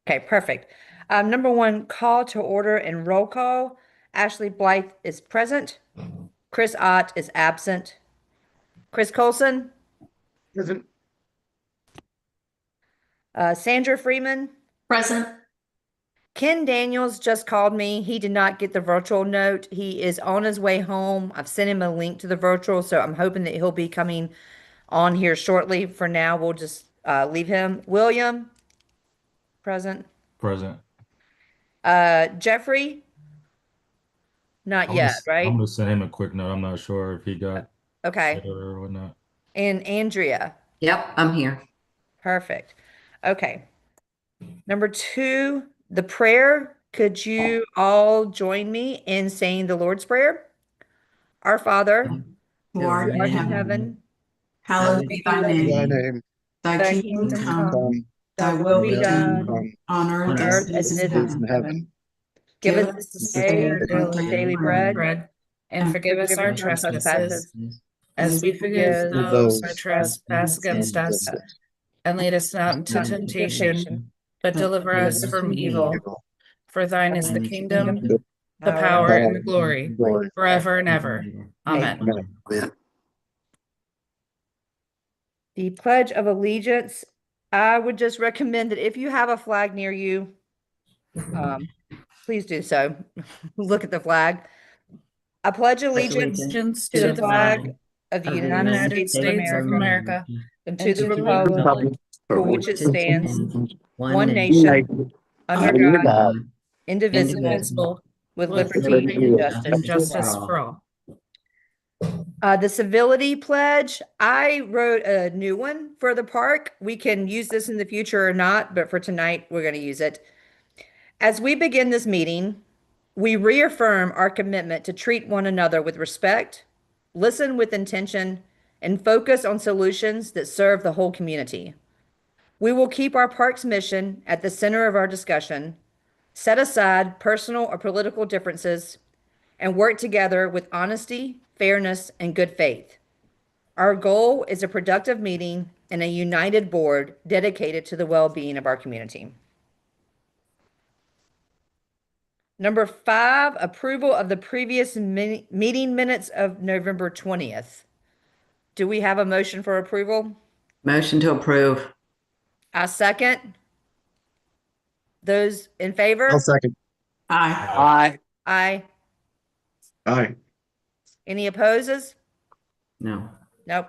Okay, perfect. Number one, call to order and roll call. Ashley Blythe is present. Chris Ott is absent. Chris Colson, Present. Sandra Freeman. Present. Ken Daniels just called me. He did not get the virtual note. He is on his way home. I've sent him a link to the virtual, so I'm hoping that he'll be coming on here shortly. For now, we'll just leave him. William, present. Present. Jeffrey, not I'm gonna, yet, I'm right? gonna send him a quick note. I'm not sure if he got Okay. it or whatnot. And Andrea, Yep, I'm here. perfect. Okay. Number two, the prayer. Could you all join me in saying the Lord's Prayer? Our Father, Who who art in art in heaven, heaven, hallowed be thy Thy name. name. Thy thy kingdom kingdom come, come, thy thy will will be be done done on on earth as earth it as is it in is Is in in heaven. heaven. Give Give us us this this day day our our daily bread, bread, and and forgive us forgive our us our trespasses, trespasses, as as we we forgive forgive To those who those trespass against us. us. And lead us not into Not into temptation, temptation, but deliver us from evil. evil. For thine is the thine is the kingdom, kingdom, the power, power, Power and the glory, and glory. forever and ever. Amen. Amen. the Pledge of Allegiance. I would just recommend that if you have a flag near you, um, please do so. Look at the flag. I pledge allegiance Allegiance to the flag of the of the United United States of States of America America and to and the to the republic republic for for which it which it stands, stands, one nation, nation, under Under God, God. indivisible, indivisible, with with liberty liberty and and justice for justice all. for all. The civility pledge, I wrote a new one for the park. We can use this in the future or not, but for tonight, we're going to use it. As we begin this meeting, we reaffirm our commitment to treat one another with respect, listen with intention, and focus on solutions that serve the whole community. We will keep our park's mission at the center of our discussion, set aside personal or political differences, and work together with honesty, fairness, and good faith. Our goal is a productive meeting and a united board dedicated to the well-being of our community. Number five, approval of the previous meeting minutes of November 20th. Do we have a motion for approval? Motion to approve. I second. Those in I'll favor? second. Aye. Aye. Aye. Aye. Any opposes? No. Nope.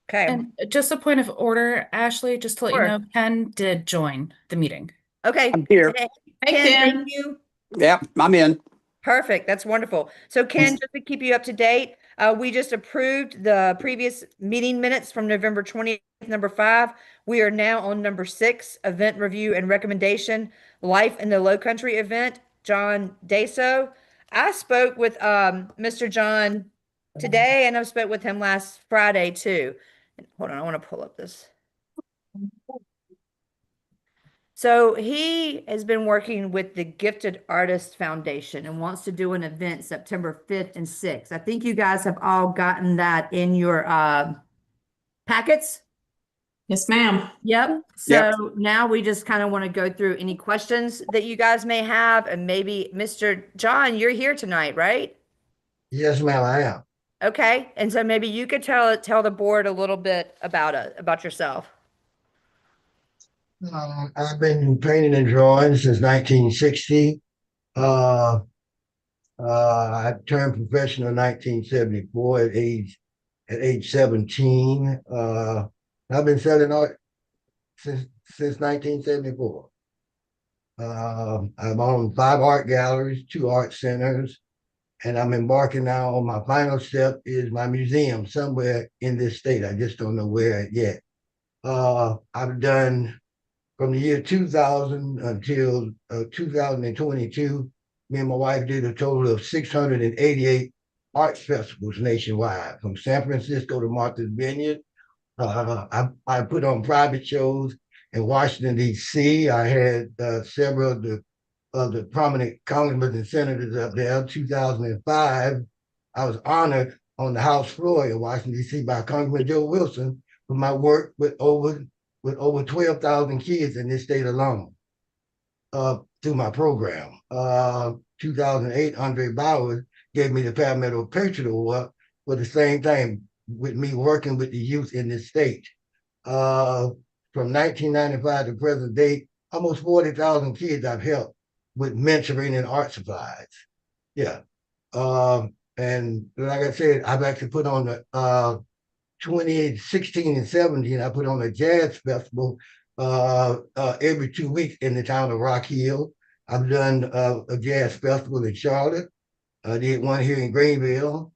Okay. And just a point of order, Ashley, just to let you Sure. know, Ken did join the meeting. Okay. I'm here. Hey, Hey, Ken, Ken. thank you. Yeah, I'm in. Perfect. That's wonderful. So Ken, just to keep you up to date, we just approved the previous meeting minutes from November 20th, number 5. We are now on number 6, event review and recommendation, Life in the Low Country event, John Deso. I spoke with Mr. John today, and I spoke with him last Friday too. Hold on, I want to pull up this. So he has been working with the Gifted Artists Foundation and wants to do an event September 5th and 6th. I think you guys have all gotten that in your packets. Yes, ma'am. Yep. So Yep. now we just kind of want to go through any questions that you guys may have. And maybe Mr. John, you're here tonight, right? Yes, ma'am, I am. Okay. And so maybe you could tell the board a little bit about yourself. I've been painting and drawing since 1960. Uh, I turned professional in 1974 at age 17. I've been selling art since 1974. I've owned 5 art galleries, 2 art centers, and I'm embarking now on my final step is my museum somewhere in this state. I just don't know where yet. I've done from the year 2000 until 2022, me and my wife did a total of 688 art festivals nationwide, from San Francisco to Martha's Vineyard. I put on private shows in Washington, D.C. I had several of the prominent congressmen and senators up there. 2005, I was honored on the House floor in Washington, D.C. by Congressman Joe Wilson for my work with over with over 12,000 kids in this state alone through my program. 2008, Andre Bowers gave me the Paramedical Patriot Award for the same thing with me working with the youth in this state. From 1995 to present day, almost 40,000 kids I've helped with mentoring and art supplies. Yeah. And like I said, I've actually put on the 2016 and 17, I put on a jazz festival every 2 weeks in the town of Rock Hill. I've done a jazz festival in Charlotte. I did one here in Greenville.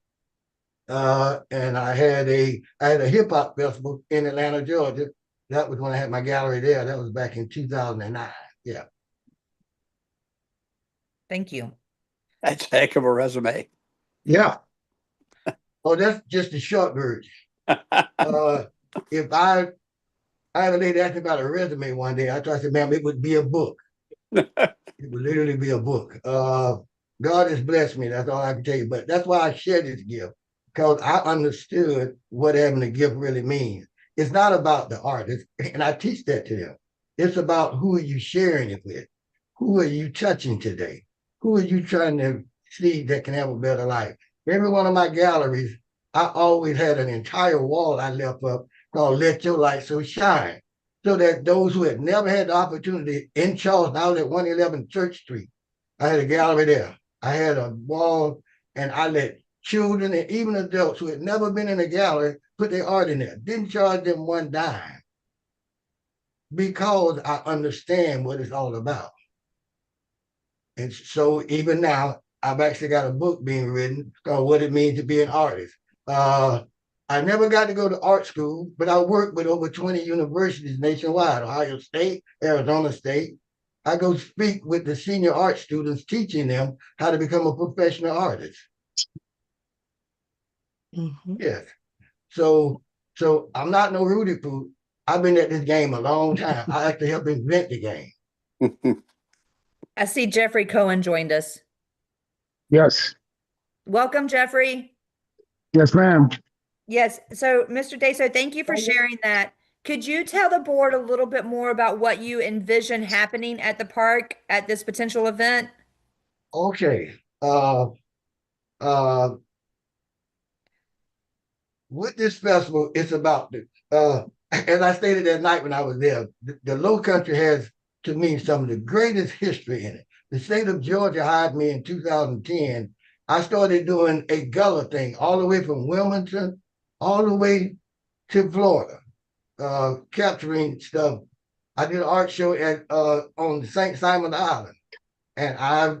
And I had a hip hop festival in Atlanta, Georgia. That was when I had my gallery there. That was back in 2009. Yeah. Thank you. That's a heck of a resume. Yeah. Oh, that's just the short version. If I had a lady ask me about a resume one day, I said, ma'am, it would be a book. It would literally be a book. God has blessed me. That's all I can tell you. But that's why I share this gift, because I understood what having a gift really means. It's not about the artist, and I teach that to them. It's about who are you sharing it with? Who are you touching today? Who are you trying to see that can have a better life? Every one of my galleries, I always had an entire wall I left up called Let Your Light So Shine, so that those who had never had the opportunity in Charleston, I was at 111 Church Street. I had a gallery there. I had a wall, and I let children and even adults who had never been in a gallery put their art in there. Didn't charge them one dime, because I understand what it's all about. And so even now, I've actually got a book being written called What It Means to Be an Artist. I never got to go to art school, but I work with over 20 universities nationwide, Ohio State, Arizona State. I go speak with the senior art students, teaching them how to become a professional artist. Yes. So I'm not no Rudy Poo. I've been at this game a long time. I actually helped invent the game. I see Jeffrey Cohen joined us. Yes. Welcome, Jeffrey. Yes, ma'am. Yes. So, Mr. Deso, thank you for sharing that. Could you tell the board a little bit more about what you envision happening at the park at this potential event? Okay. With this festival, it's about as I stated that night when I was there, the Low Country has, to me, some of the greatest history in it. The state of Georgia hired me in 2010. I started doing a gullah thing all the way from Wilmington all the way to Florida, capturing stuff. I did an art show at on St. Simon Island, and I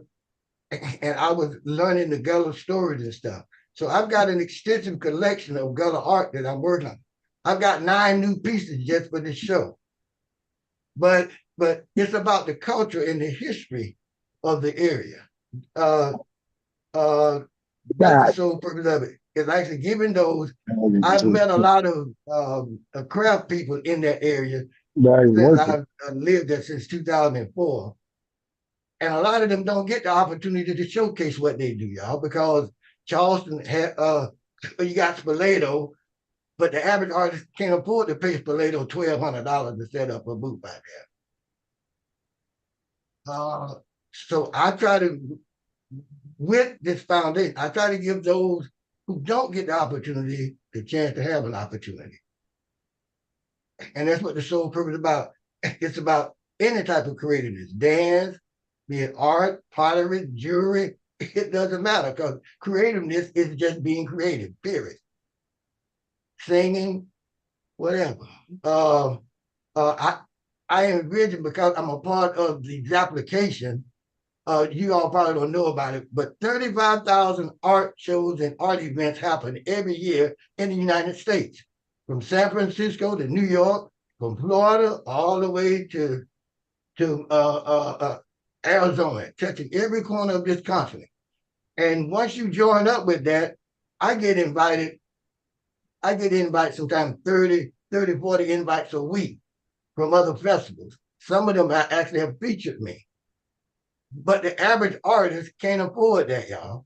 was learning the gullah stories and stuff. So I've got an extensive collection of gullah art that I'm working on. I've got 9 new pieces just for this show. But it's about the culture and the history of the area. That's the sole purpose of it. It's actually giving those. I've met a lot of craft people in that area since I've lived there since 2004. And a lot of them don't get the opportunity to showcase what they do, y'all, because Charleston had you got Spoleto, but the average artist can't afford to pay Spoleto $1,200 to set up a booth out there. So I try to, with this foundation, I try to give those who don't get the opportunity the chance to have an opportunity. And that's what the sole purpose is about. It's about any type of creativeness, dance, be it art, pottery, jewelry, it doesn't matter, because creativeness is just being creative, period. Singing, whatever. I envision, because I'm a part of the application, you all probably don't know about it, but 35,000 art shows and art events happen every year in the United States, from San Francisco to New York, from Florida all the way to Arizona, touching every corner of this continent. And once you join up with that, I get invited sometimes 30, 40 invites a week from other festivals. Some of them actually have featured me. But the average artist can't afford that, y'all.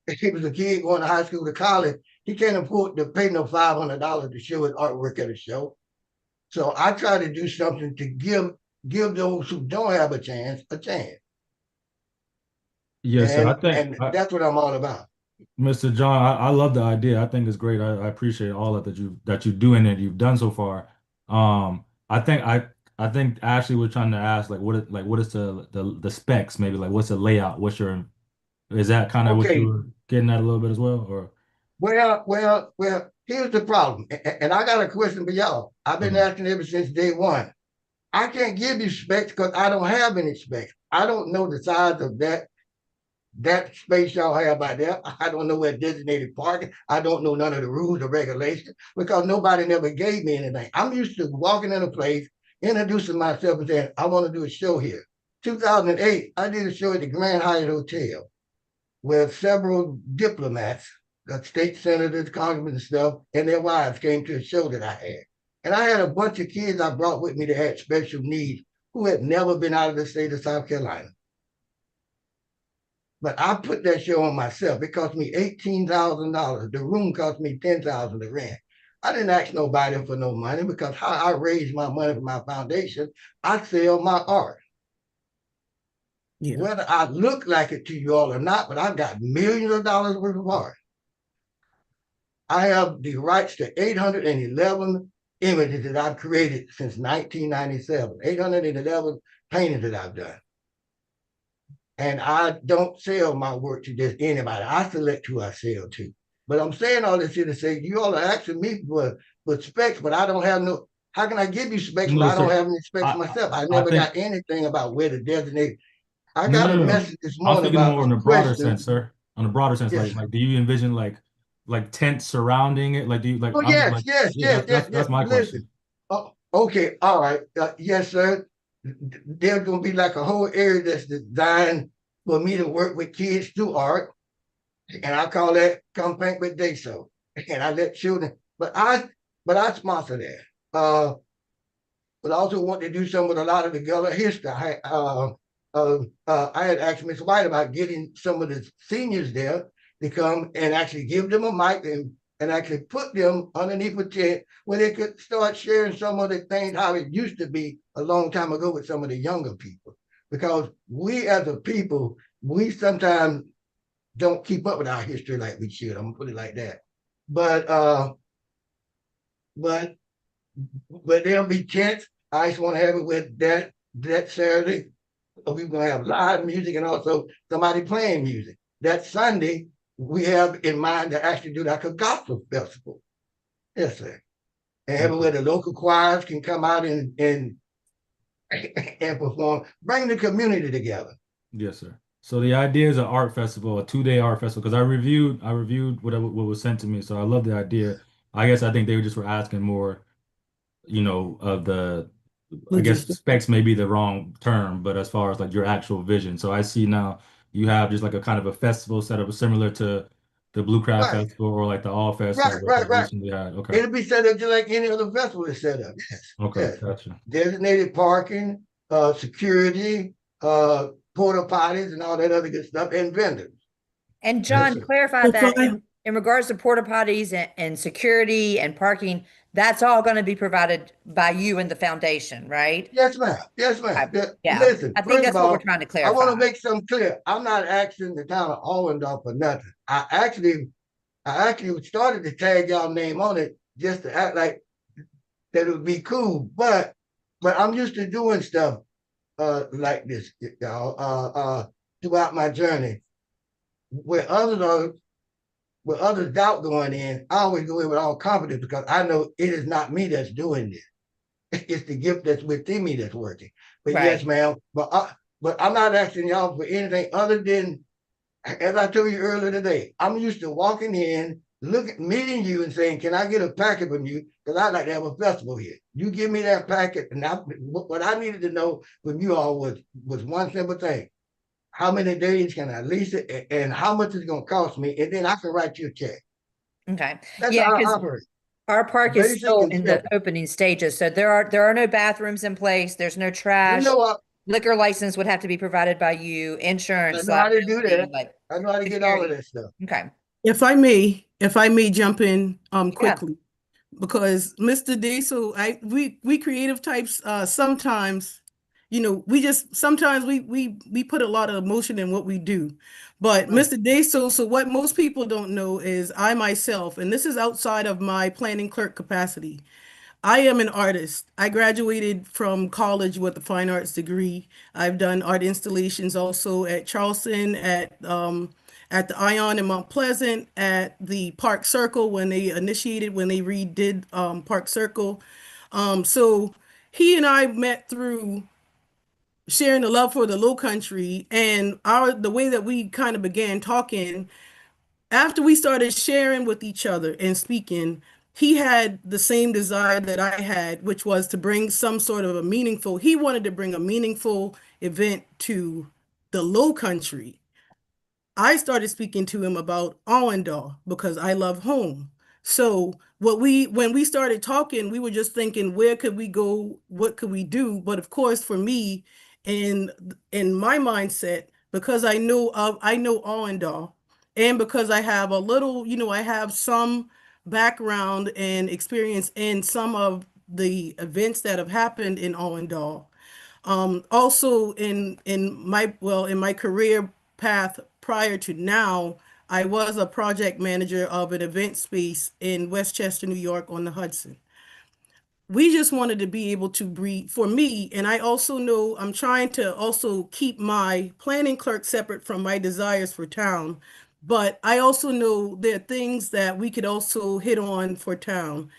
If he was a kid going to high school to college, he can't afford to pay no $500 to show his artwork at a show. So I try to do something to give those who don't have a chance a chance. Yes, sir. And that's what I'm all about. Mr. John, I love the idea. I think it's great. I appreciate all that you do and that you've done so far. I think Ashley was trying to ask what is the specs, maybe like what's the layout? Is that kind of what you Okay. were getting at a little bit as well, or Well, here's the problem. And I got a question for y'all. I've been Mhm. asking ever since day one. I can't give you specs because I don't have any specs. I don't know the size of that space y'all have out there. I don't know where designated parking. I don't know none of the rules or regulations because nobody never gave me anything. I'm used to walking in a place, introducing myself and saying, I want to do a show here. 2008, I did a show at the Grand Hyatt Hotel where several diplomats, state senators, congressmen and stuff, and their wives came to a show that I had. And I had a bunch of kids I brought with me that had special needs who had never been out of the state of South Carolina. But I put that show on myself. It cost me $18,000. The room cost me $10,000 to rent. I didn't ask nobody for no money because how I raise my money for my foundation, I sell my art. Yeah. Whether I look like it to you all or not, but I've got millions of dollars worth of art. I have the rights to 811 images that I've created since 1997, 811 paintings that I've done. And I don't sell my work to just anybody. I select who I sell to. But I'm saying all this here to say you all are asking me for specs, but I don't have no. How can I give you specs when I don't have any specs myself? I never got anything about where to designate. I got a message this I'm morning thinking about more in a a broader question. sense, sir. On a broader sense, Yes. like do you envision like tents surrounding it? Like do you like? Oh I'm just yes, like, yes, yeah, yes, yes, that's yes. my Listen. question. Oh, okay, all right. Yes, sir. There's gonna be like a whole area that's designed for me to work with kids through art. And I call that Come Paint with Day Show. And I let children, but I sponsor that. But I also want to do something with a lot of the Gullah history. I had asked Ms. White about getting some of the seniors there to come and actually give them a mic and actually put them underneath a tent where they could start sharing some of the things how it used to be a long time ago with some of the younger people. Because we as a people, we sometimes don't keep up with our history like we should. I'm gonna put it like that. But there'll be tents. I just want to have it with that Saturday. We're gonna have live music and also somebody playing music. That Sunday, we have in mind to actually do like a gospel festival. Yes, sir. And have it where the local choirs can come out and perform, bring the community together. Yes, sir. So the idea is an art festival, a 2-day art festival. Because I reviewed what was sent to me. So I love the idea. I guess I think they just were asking more, of the, I guess specs may be the wrong term, but as far as like your actual vision. So I see now you have just like a kind of a festival set up similar to the Blue Crab Right. Festival or like the All Fest Right. that recently had. Okay. It'll be set up just like any other festival is set up. Yes. Okay. Yes. Gotcha. Designated parking, security, porta potties, and all that other good stuff, and vendors. And John, Yes, clarify that in regards to porta potties and security and parking, that's all going to be provided by you and the foundation, right? Yes, ma'am. Yes, ma'am. Yeah. Listen, I think first that's of what we're all, trying to I want clarify. to make something clear. I'm not asking the town of Allendale for nothing. I actually started to tag y'all name on it just to act like that it would be cool. But I'm used to doing stuff like this, y'all, throughout my journey. Where others doubt going in, I always go in with all confidence because I know it is not me that's doing this. It's the gift that's within me that's working. But Right. yes, ma'am. But I'm not asking y'all for anything other than, as I told you earlier today, I'm used to walking in, meeting you and saying, "Can I get a packet from you? Because I'd like to have a festival here." You give me that packet, and what I needed to know from you all was one simple thing: how many days can I lease it, and how much is it going to cost me, and then I can write you a check. Okay. That's Yeah, how I because operate. our park is Basic still and in the simple. opening stages, so there are no bathrooms in place. There's no You trash. know, Liquor license would have to be provided by you. I Insurance, know how to do liability, that. like I know how to get all of security. that stuff. Okay. If I may, if I may jump in Yeah. quickly, because Mr. Diesel, we creative types sometimes, we just sometimes we put a lot of emotion in what we do. But Right. Mr. Diesel, so what most people don't know is I myself, and this is outside of my planning clerk capacity. I am an artist. I graduated from college with a fine arts degree. I've done art installations also at Charleston, at the Ion in Mount Pleasant, at the Park Circle when they redid Park Circle. So he and I met through sharing the love for the Low Country, and the way that we kind of began talking after we started sharing with each other and speaking. He had the same desire that I had, which was to bring some sort of he wanted to bring a meaningful event to the Low Country. I started speaking to him about Allendale because I love home. So when we started talking, we were just thinking, where could we go? What could we do? But of course, for me, in my mindset, because I know Allendale, and because I have a little, I have some background and experience in some of the events that have happened in Allendale. Also in my career path prior to now, I was a project manager of an event space in Westchester, New York on the Hudson. We just wanted to be able to breathe for me, and I also know I'm trying to also keep my planning clerk separate from my desires for town, but I also know there are things that we could also hit on for town.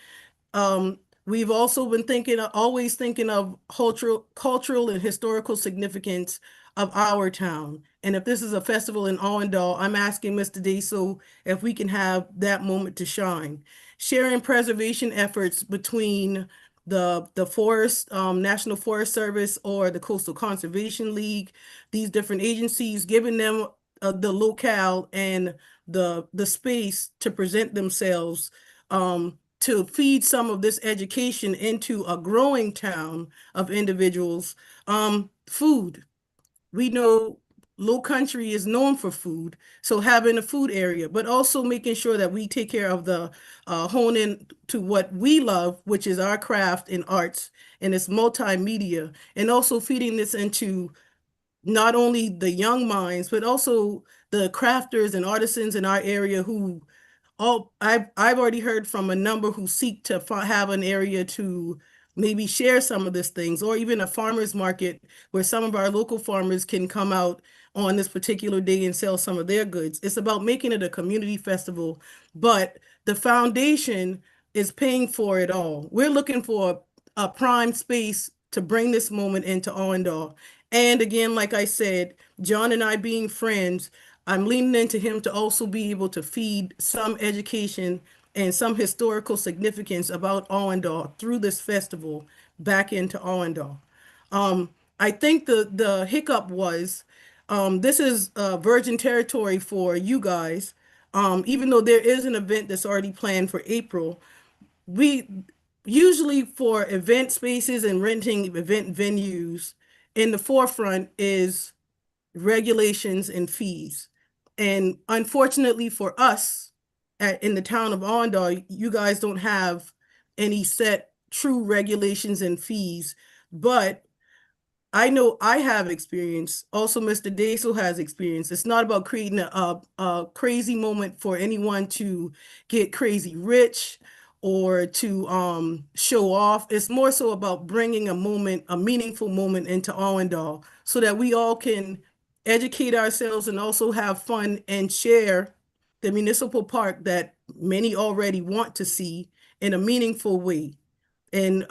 Um, we've also been always thinking of cultural and historical significance of our town. And if this is a festival in Allendale, I'm asking Mr. Daso if we can have that moment to shine. Sharing preservation efforts between the forest, National Forest Service or the Coastal Conservation League, these different agencies, giving them the locale and the space to present themselves, to feed some of this education into a growing town of individuals. Food. We know Low Country is known for food, so having a food area, but also making sure that we take care of the hone in to what we love, which is our craft and arts, and it's multimedia, and also feeding this into not only the young minds, but also the crafters and artisans in our area who I've already heard from a number who seek to have an area to maybe share some of these things, or even a farmers market where some of our local farmers can come out on this particular day and sell some of their goods. It's about making it a community festival, but the foundation is paying for it all. We're looking for a prime space to bring this moment into Allendale. And again, like I said, John and I being friends, I'm leaning into him to also be able to feed some education and some historical significance about Allendale through this festival back into Allendale. I think the hiccup was, this is virgin territory for you guys. Even though there is an event that's already planned for April, we usually for event spaces and renting event venues, in the forefront is regulations and fees. And unfortunately for us in the town of Allendale, you guys don't have any set true regulations and fees. But I know I have experience. Also, Mr. Daisel has experience. It's not about creating a crazy moment for anyone to get crazy rich or to show off. It's more so about bringing a moment, a meaningful moment into Allendale so that we all can educate ourselves and also have fun and share the municipal park that many already want to see in a meaningful way. And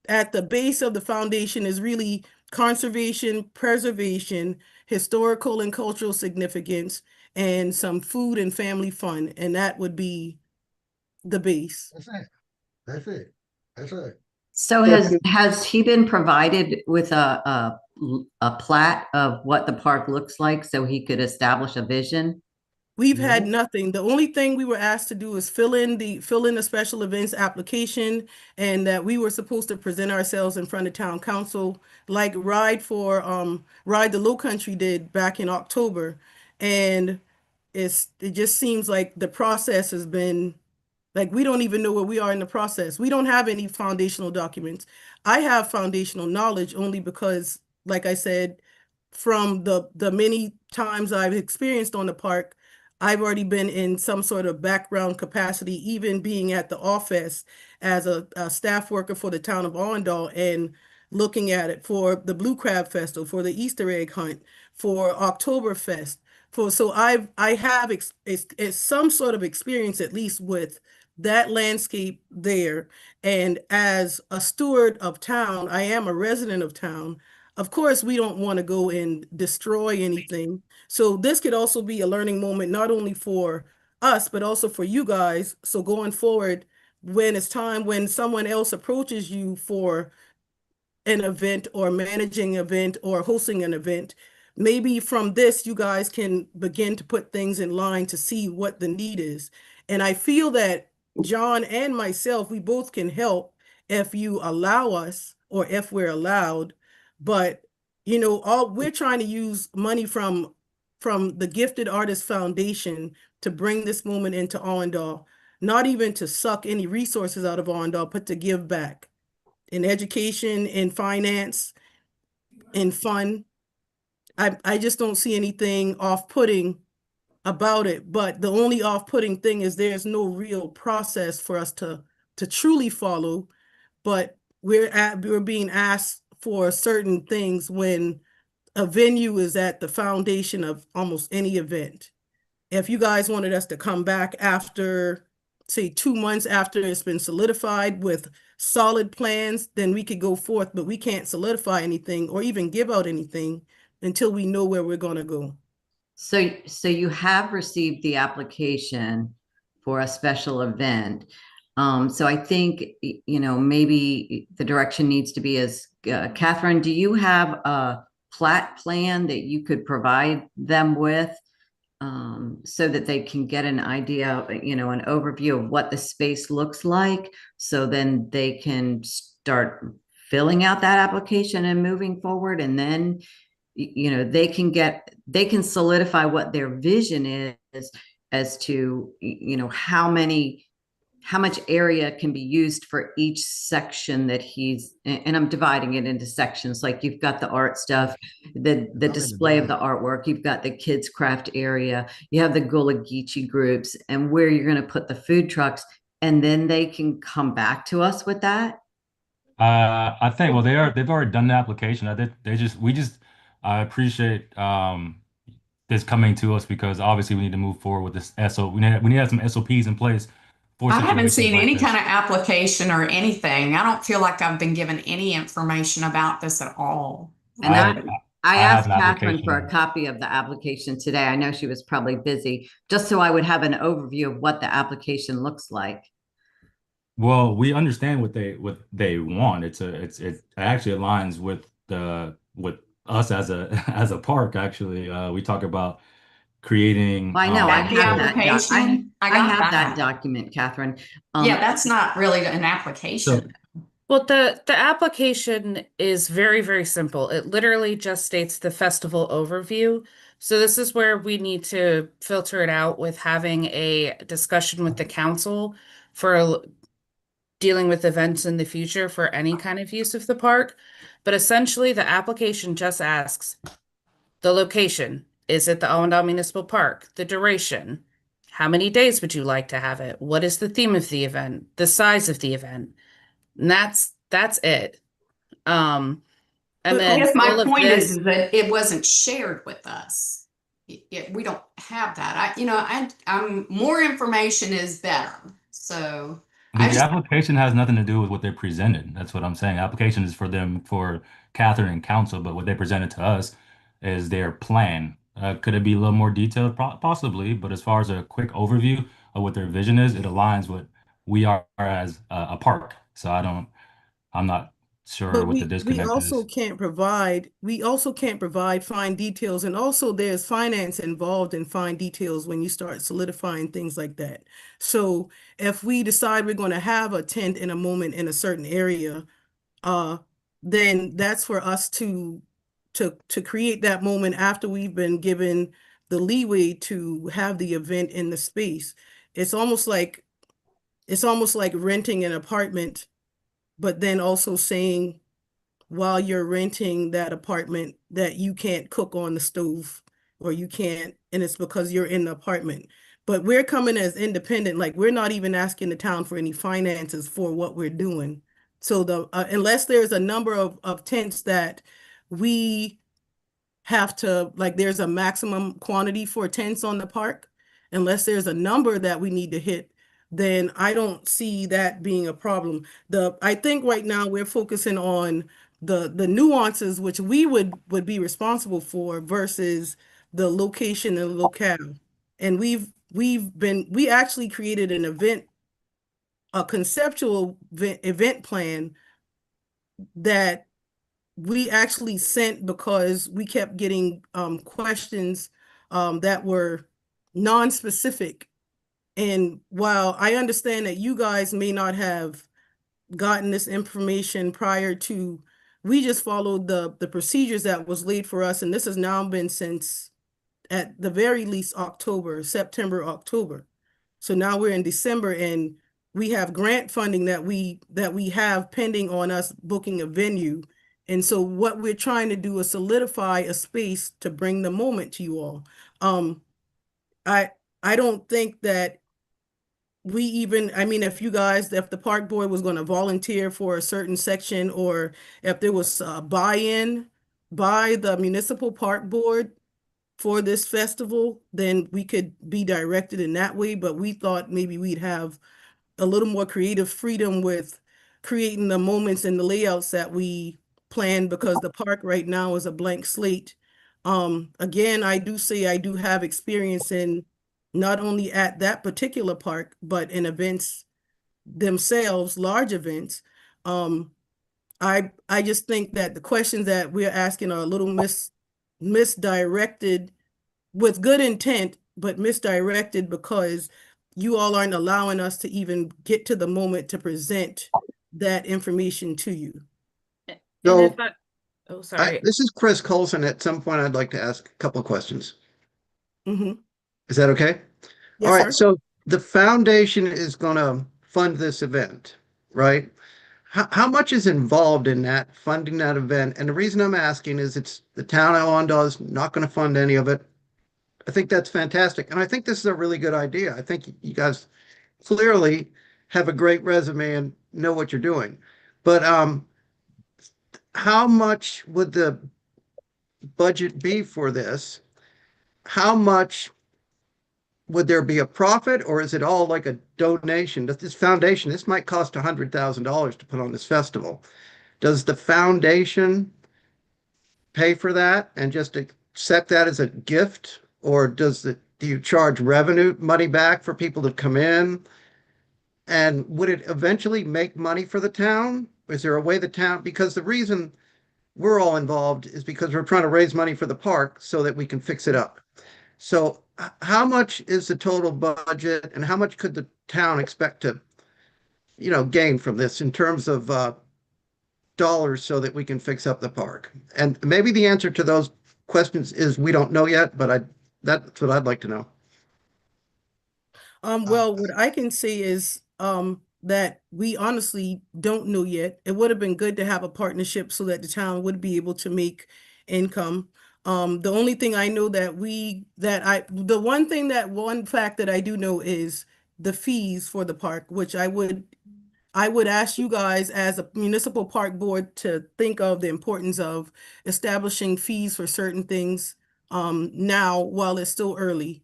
at the base of the foundation is really conservation, preservation, historical and cultural significance, and some food and family fun. And that would be the base. That's it. That's it. That's it. So has he been provided with a plat of what the park looks like so he could establish a vision? We've had No. nothing. The only thing we were asked to do is fill in the special events application, and that we were supposed to present ourselves in front of town council, like Ride the Low Country did back in October. And it just seems like the process has been like we don't even know where we are in the process. We don't have any foundational documents. I have foundational knowledge only because, like I said, from the many times I've experienced on the park, I've already been in some sort of background capacity, even being at the office as a staff worker for the town of Allendale and looking at it for the Blue Crab Festival, for the Easter egg hunt, for Oktoberfest. I have some sort of experience at least with that landscape there. And as a steward of town, I am a resident of town. Of course, we don't want to go and destroy anything. So this could also be a learning moment, not only for us, but also for you guys. So going forward, when it's time, when someone else approaches you for an event or managing an event or hosting an event, maybe from this, you guys can begin to put things in line to see what the need is. And I feel that John and myself, we both can help if you allow us or if we're allowed. But all we're trying to use money from the Gifted Artist Foundation to bring this moment into Allendale, not even to suck any resources out of Allendale, but to give back in education, in finance, in fun. I just don't see anything off-putting about it. But the only off-putting thing is there's no real process for us to truly follow. But we're being asked for certain things when a venue is at the foundation of almost any event. If you guys wanted us to come back after, say, 2 months after it's been solidified with solid plans, then we could go forth, but we can't solidify anything or even give out anything until we know where we're going to go. So you have received the application for a special event. So I think, maybe the direction needs to be as, Catherine, do you have a plat plan that you could provide them with? So that they can get an idea, an overview of what the space looks like. So then they can start filling out that application and moving forward. And then, they can solidify what their vision is as to, how much area can be used for each section that and I'm dividing it into sections. Like you've got the art stuff, the display of the artwork, you've got the kids craft area, you have the Gullah Geechee groups, and where you're going to put the food trucks, and then they can come back to us with that. I think, well, they've already done the application. I appreciate this coming to us because obviously we need to move forward with this we need to have some SOPs in place for I haven't situations seen like any this. kind of application or anything. I don't feel like I've been given any information about this at all. And I I I have asked an Catherine for a application. copy of the application today. I know she was probably busy, just so I would have an overview of what the application looks like. Well, we understand what they want. It actually aligns with us as a as a park. Actually, we talk about creating. Well, I know I That the have that application, I I got have that that. document, Catherine. Yeah, that's not really an So application. Well, the application is very, very simple. It literally just states the festival overview. So this is where we need to filter it out with having a discussion with the council for dealing with events in the future for any kind of use of the park. But essentially, the application just asks the location. Is it the Allendale Municipal Park? The duration. How many days would you like to have it? What is the theme of the event? The size of the event? And that's it. Um, and But I then guess my all of point this, is that it wasn't shared with us. We don't have that. I'm more information is better. So I the just application has nothing to do with what they presented. That's what I'm saying. Application is for them, for Catherine and council, but what they presented to us is their plan. Could it be a little more detailed? Possibly, but as far as a quick overview of what their vision is, it aligns with we are as a park. So I'm not sure But what the we disconnect also is. can't provide fine details. And also there's finance involved in fine details when you start solidifying things like that. So if we decide we're going to have a tent in a moment in a certain area, uh, then that's for us to create that moment after we've been given the leeway to have the event in the space. It's almost like renting an apartment, but then also saying while you're renting that apartment that you can't cook on the stove or you can't, and it's because you're in the apartment. But we're coming as independent, like we're not even asking the town for any finances for what we're doing. So unless there's a number of tents that we have to, like there's a maximum quantity for tents on the park, unless there's a number that we need to hit, then I don't see that being a problem. I think right now we're focusing on the nuances which we would be responsible for versus the location and locale. And we actually created an event, a conceptual event plan that we actually sent because we kept getting questions that were non-specific. And while I understand that you guys may not have gotten this information prior to, we just followed the procedures that was laid for us. And this has now been since at the very least September, October. So now we're in December and we have grant funding that we have pending on us booking a venue. And so what we're trying to do is solidify a space to bring the moment to you all. I I don't think that we even, I mean, if the park board was going to volunteer for a certain section, or if there was a buy-in by the municipal park board for this festival, then we could be directed in that way. But we thought maybe we'd have a little more creative freedom with creating the moments and the layouts that we planned, because the park right now is a blank slate. Again, I do say I do have experience in not only at that particular park, but in events themselves, large events. Um, I just think that the questions that we're asking are a little misdirected, with good intent, but misdirected because you all aren't allowing us to even get to the moment to present that information to you. And So if I, oh, sorry. This is Chris Colson. At some point, I'd like to ask a couple of questions. Mhm. Is that okay? All Yes, right. sir. So the foundation is going to fund this event, right? How much is involved in that funding that event? And the reason I'm asking is it's the town of Ondar's not going to fund any of it. I think that's fantastic. And I think this is a really good idea. I think you guys clearly have a great resume and know what you're doing. But how much would the budget be for this? How much would there be a profit, or is it all like a donation? Does this foundation, this might cost $100,000 to put on this festival. Does the foundation pay for that and just accept that as a gift? Or do you charge revenue money back for people to come in? And would it eventually make money for the town? Is there a way the town, because the reason we're all involved is because we're trying to raise money for the park so that we can fix it up. So how much is the total budget and how much could the town expect to, gain from this in terms of dollars so that we can fix up the park? And maybe the answer to those questions is we don't know yet, but that's what I'd like to know. Well, what I can say is that we honestly don't know yet. It would have been good to have a partnership so that the town would be able to make income. The only thing I know the one fact that I do know is the fees for the park, which I would ask you guys as a municipal park board to think of the importance of establishing fees for certain things now while it's still early.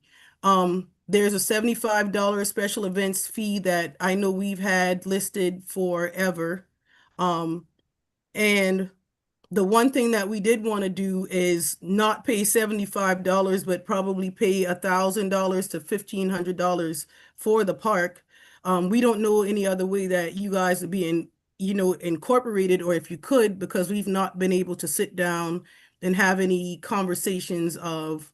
There's a $75 special events fee that I know we've had listed forever. And the one thing that we did want to do is not pay $75, but probably pay $1,000 to $1,500 for the park. We don't know any other way that you guys would be incorporated, or if you could, because we've not been able to sit down and have any conversations of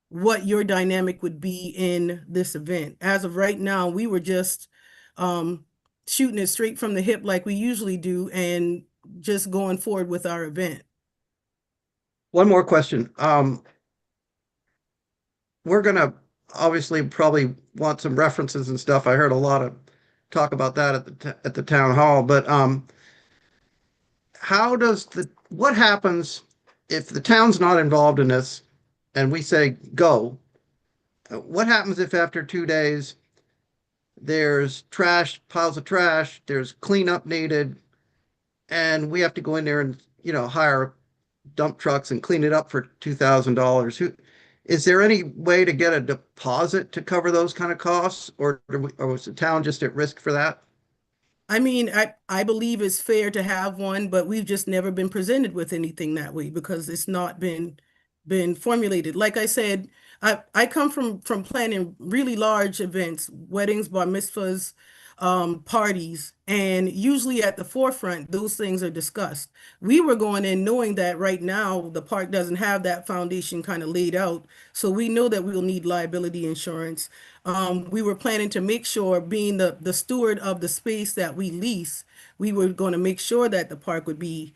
what your dynamic would be in this event. As of right now, we were just shooting it straight from the hip like we usually do, and just going forward with our event. One more question. we're gonna obviously probably want some references and stuff. I heard a lot of talk about that at the town hall, but how does what happens if the town's not involved in this and we say go? What happens if after 2 days there's trash, piles of trash, there's cleanup needed, and we have to go in there and hire dump trucks and clean it up for $2,000? Who is there any way to get a deposit to cover those kind of costs, or was the town just at risk for that? I mean, I believe it's fair to have one, but we've just never been presented with anything that way because it's not been formulated. Like I said, I come from planning really large events, weddings, bar mitzvahs, parties, and usually at the forefront, those things are discussed. We were going in knowing that right now the park doesn't have that foundation kind of laid out, so we know that we'll need liability insurance. We were planning to make sure, being the steward of the space that we lease, we were going to make sure that the park would be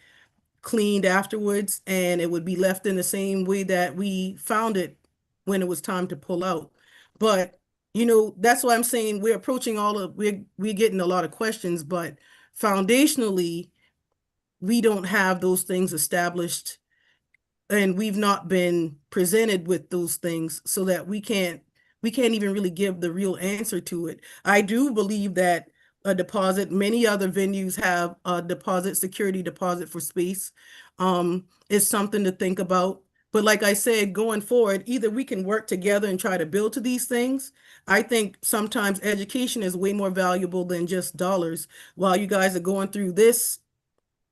cleaned afterwards and it would be left in the same way that we found it when it was time to pull out. But that's why I'm saying we're approaching we're getting a lot of questions, but foundationally, we don't have those things established and we've not been presented with those things so that we can't even really give the real answer to it. I do believe that a deposit, many other venues have a deposit, security deposit for space. Is something to think about. But like I said, going forward, either we can work together and try to build to these things. I think sometimes education is way more valuable than just dollars. While you guys are going through this,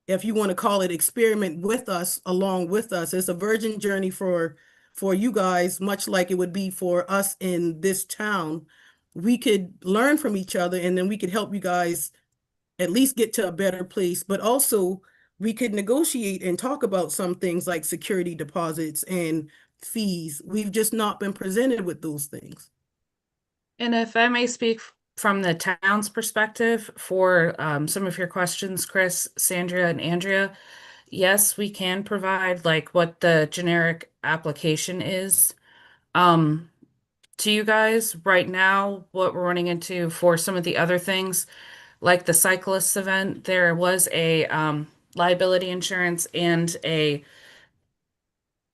if you want to call it, experiment with us, along with us. It's a virgin journey for you guys, much like it would be for us in this town. We could learn from each other and then we could help you guys at least get to a better place, but also we could negotiate and talk about some things like security deposits and fees. We've just not been presented with those things. And if I may speak from the town's perspective for some of your questions, Chris, Sandra, and Andrea, yes, we can provide like what the generic application is. Um, to you guys right now, what we're running into for some of the other things, like the cyclists event, there was a liability insurance and a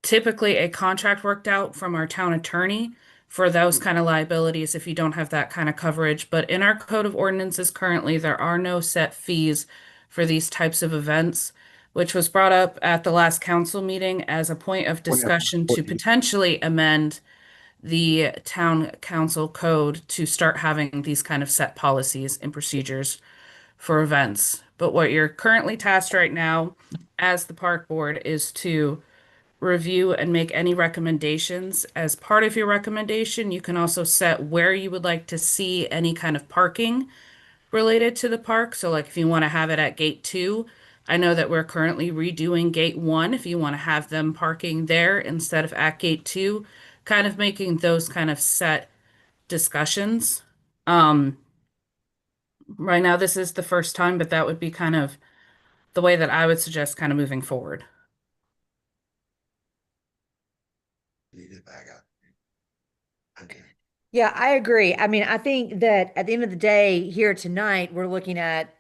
typically a contract worked out from our town attorney for those kind of liabilities if you don't have that kind of coverage. But in our code of ordinances currently, there are no set fees for these types of events, which was brought up at the last council meeting as a point of discussion to potentially amend the town council code to start having these kind of set policies and procedures for events. But what you're currently tasked right now as the park board is to review and make any recommendations. As part of your recommendation, you can also set where you would like to see any kind of parking related to the park. So like if you want to have it at gate 2, I know that we're currently redoing gate 1. If you want to have them parking there instead of at gate 2, kind of making those kind of set discussions. Um, right now, this is the first time, but that would be kind of the way that I would suggest kind of moving forward. Leave it back up. Okay. Yeah, I agree. I mean, I think that at the end of the day, here tonight, we're looking at,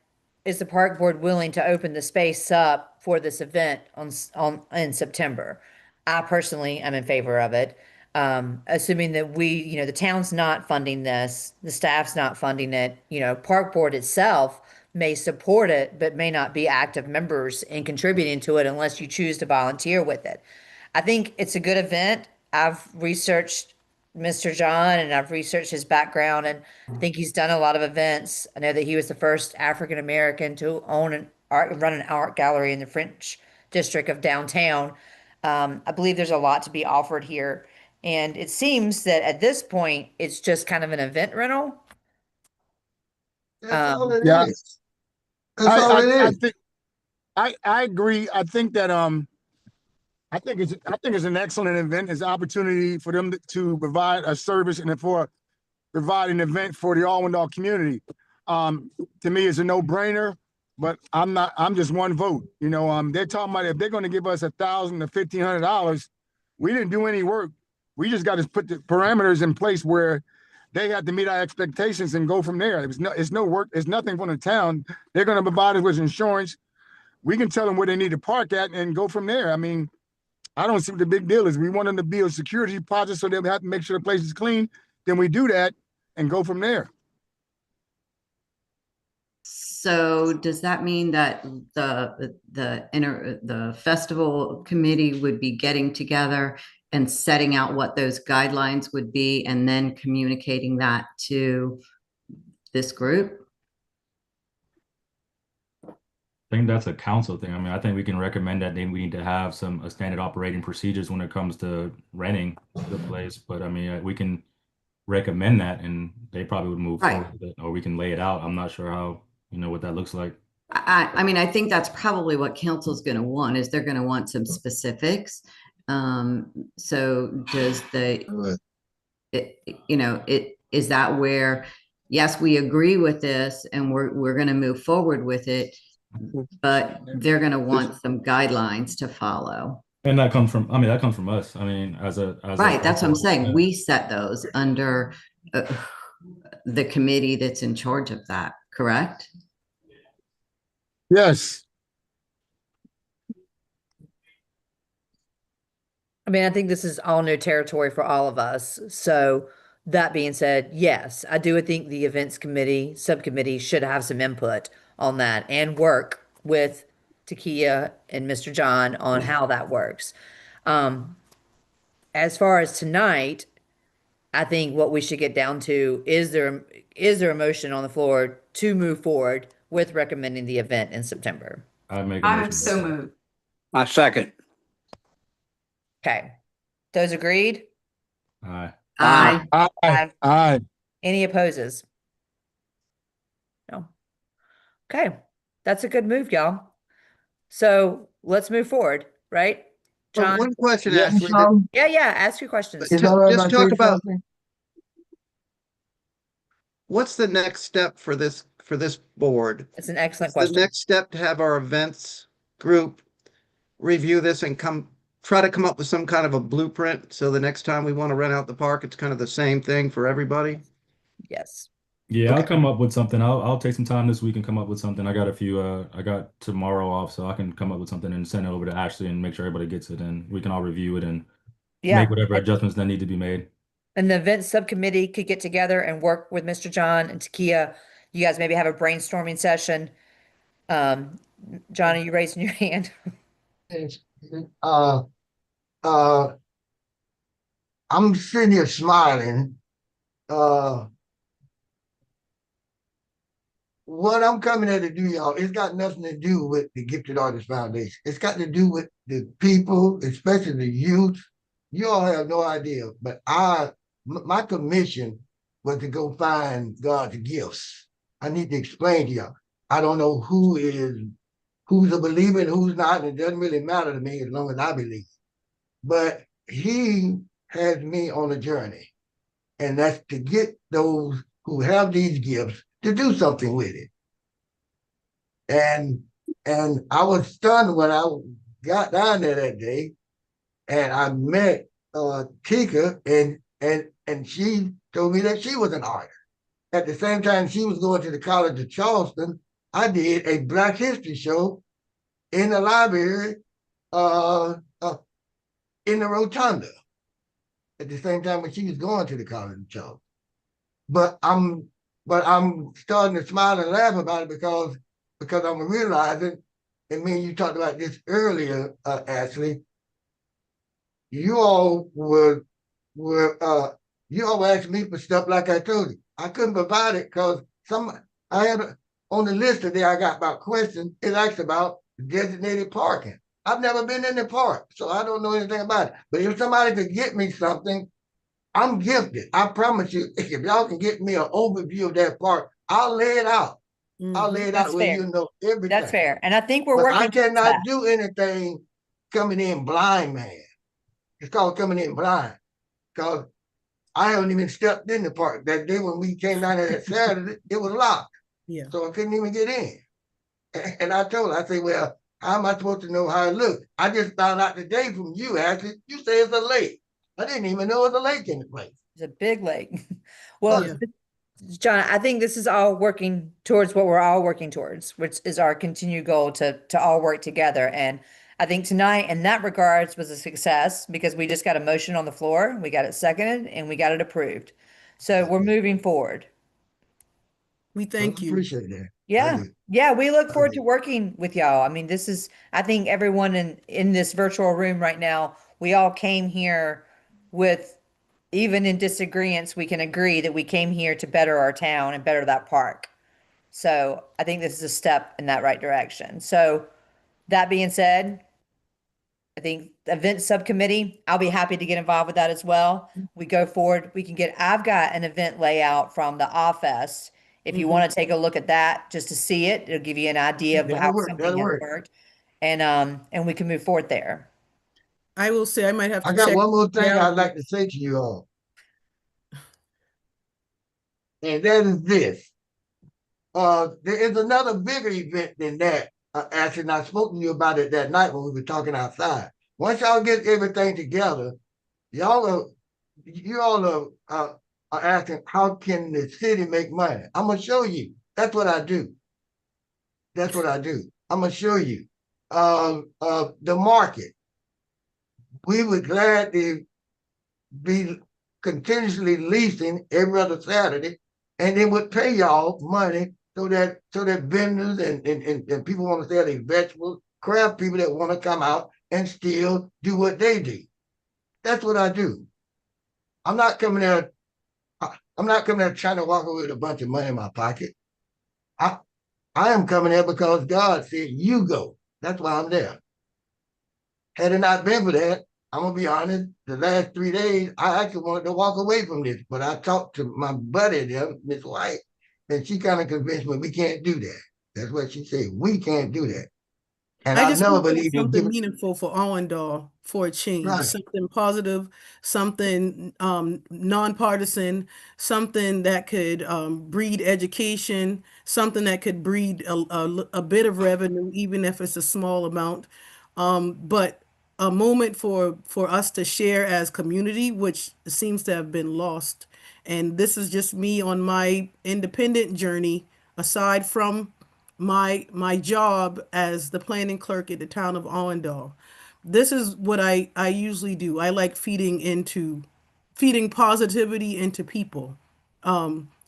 is the park board willing to open the space up for this event on in September? I personally am in favor of it. Assuming that the town's not funding this, the staff's not funding it, park board itself may support it, but may not be active members in contributing to it unless you choose to volunteer with it. I think it's a good event. I've researched Mr. John and I've researched his background, and I think he's done a lot of events. I know that he was the first African American to run an art gallery in the French district of downtown. I believe there's a lot to be offered here. And it seems that at this point, it's just kind of an event rental. That's all it Yeah, is. That's all it I is. think I agree. I think that I think it's an excellent event. It's an opportunity for them to provide a service and for provide an event for the Allendale community. To me, it's a no-brainer. But I'm just one vote. They're talking about if they're going to give us $1,000 to $1,500, we didn't do any work We just got to put the parameters in place where they have to meet our expectations and go from there. It's no work. It's nothing from the town. They're going to provide us with insurance. We can tell them where they need to park at and go from there. I mean, I don't see what the big deal is. We want them to be a security deposit, so they'll have to make sure the place is clean. Then we do that and go from there. So does that mean that the festival committee would be getting together and setting out what those guidelines would be and then communicating that to this group? I think that's a council thing. I mean, I think we can recommend that then we need to have some standard operating procedures when it comes to renting the place. But I mean, we can recommend that and they probably would move Right. forward with it, or we can lay it out. I'm not sure how, what that looks like. I mean, I think that's probably what council's going to want, is they're going to want some specifics. So does is that where, yes, we agree with this and we're going to move forward with it, but they're going to want some guidelines to follow. And that comes from, that comes from us. I mean, Right, that's what I'm saying. We set those under the committee that's in charge of that, correct? Yes. I mean, I think this is all new territory for all of us. So that being said, yes, I do think the events committee, subcommittee should have some input on that and work with Takia and Mr. John on how that works. As far as tonight, I think what we should get down to is there a motion on the floor to move forward with recommending the event in September? I make a I'm motion. so moved. I second. Okay. Those agreed? Aye. Aye. Aye. Aye. Any opposes? No. Okay. That's a good move, y'all. So let's move forward, right? John? One question, Yes. Ashley. Yeah. Ask your questions. Is that all right Just if I talk say about something? what's the next step for this board? It's an excellent Is the question. next step to have our events group review this and try to come up with some kind of a blueprint, so the next time we want to rent out the park, it's kind of the same thing for everybody? Yes. Yeah, I'll Okay. come up with something. I'll take some time this week and come up with something. I got a few, I got tomorrow off, so I can come up with something and send it over to Ashley and make sure everybody gets it, and we can all review it and Yeah. make whatever adjustments that need to be made. And the event subcommittee could get together and work with Mr. John and Takia. You guys maybe have a brainstorming session. John, are you raising your hand? Uh, uh, I'm sitting here smiling. What I'm coming here to do, y'all, it's got nothing to do with the Gifted Artists Foundation. It's got to do with the people, especially the youth. You all have no idea, but my commission was to go find God's gifts. I need to explain to y'all. I don't know who's a believer and who's not, and it doesn't really matter to me as long as I believe. But he has me on a journey, and that's to get those who have these gifts to do something with it. And I was stunned when I got down there that day, and I met Tika, and she told me that she was an artist. At the same time she was going to the College of Charleston, I did a Black History show in the library, in the rotunda, at the same time when she was going to the College of Charleston. But I'm starting to smile and laugh about it because I'm realizing, and me and you talked about this earlier, Ashley. You all were asking me for stuff like I told you. I couldn't provide it because I had on the list today I got about questions. It asked about designated parking. I've never been in the park, so I don't know anything about it. But if somebody could get me something, I'm gifted. I promise you, if y'all can get me an overview of that park, I'll lay it out. I'll lay it That's out where fair. you know everything. That's fair. And I think we're But working I towards cannot that. do anything coming in blind, man. It's called coming in blind. Because I haven't even stepped in the park. That day when we came down there that Saturday, it was locked. Yeah. So I couldn't even get in. And I told her, I said, well, how am I supposed to know how it looks? I just found out today from you, Ashley. You say it's a lake. I didn't even know there was a lake in the place. It's a big lake. Well, Yeah. John, I think this is all working towards what we're all working towards, which is our continued goal to all work together. And I think tonight, in that regards, was a success because we just got a motion on the floor, we got it seconded, and we got it approved. So we're moving forward. We Well, thank I you. appreciate that. I Yeah. do. Yeah, we look I forward to do. working with y'all. I mean, this is, I think everyone in this virtual room right now, we all came here with, even in disagreements, we can agree that we came here to better our town and better that park. So I think this is a step in that right direction. So that being said, I think the event subcommittee, I'll be happy to get involved with that as well. We go forward, we can get, I've got an event layout from the office. If you want to take a look at that, just to see it, it'll give you an idea of how That'll work. something That'll has work. worked. And we can move forward there. I will say I might have I to got check one more thing I'd calendar. like to say to you all, and that is this. There is another bigger event than that. Actually, I spoke to you about it that night when we were talking outside. Once y'all get everything together, y'all are, you all are asking, how can the city make money? I'm gonna show you. That's what I do. That's what I do. I'm gonna show you. The market. We would gladly be continuously leasing every other Saturday, and they would pay y'all money so that vendors and people want to sell their vegetables, craft people that want to come out and still do what they do. That's what I do. I'm not coming there. I'm not coming there trying to walk away with a bunch of money in my pocket. I I am coming there because God said you go. That's why I'm there. Had it not been for that, I'm gonna be honest. The last 3 days, I actually wanted to walk away from this, but I talked to my buddy there, Miss White, and she kind of convinced me we can't do that. That's what she said. We can't do that. And I I just never want to do believed in something giving. meaningful for Allendale for a change, Right. something positive, something nonpartisan, something that could breed education, something that could breed a bit of revenue, even if it's a small amount. But a moment for us to share as community, which seems to have been lost. And this is just me on my independent journey, aside from my job as the planning clerk at the town of Allendale. This is what I usually do. I like feeding positivity into people,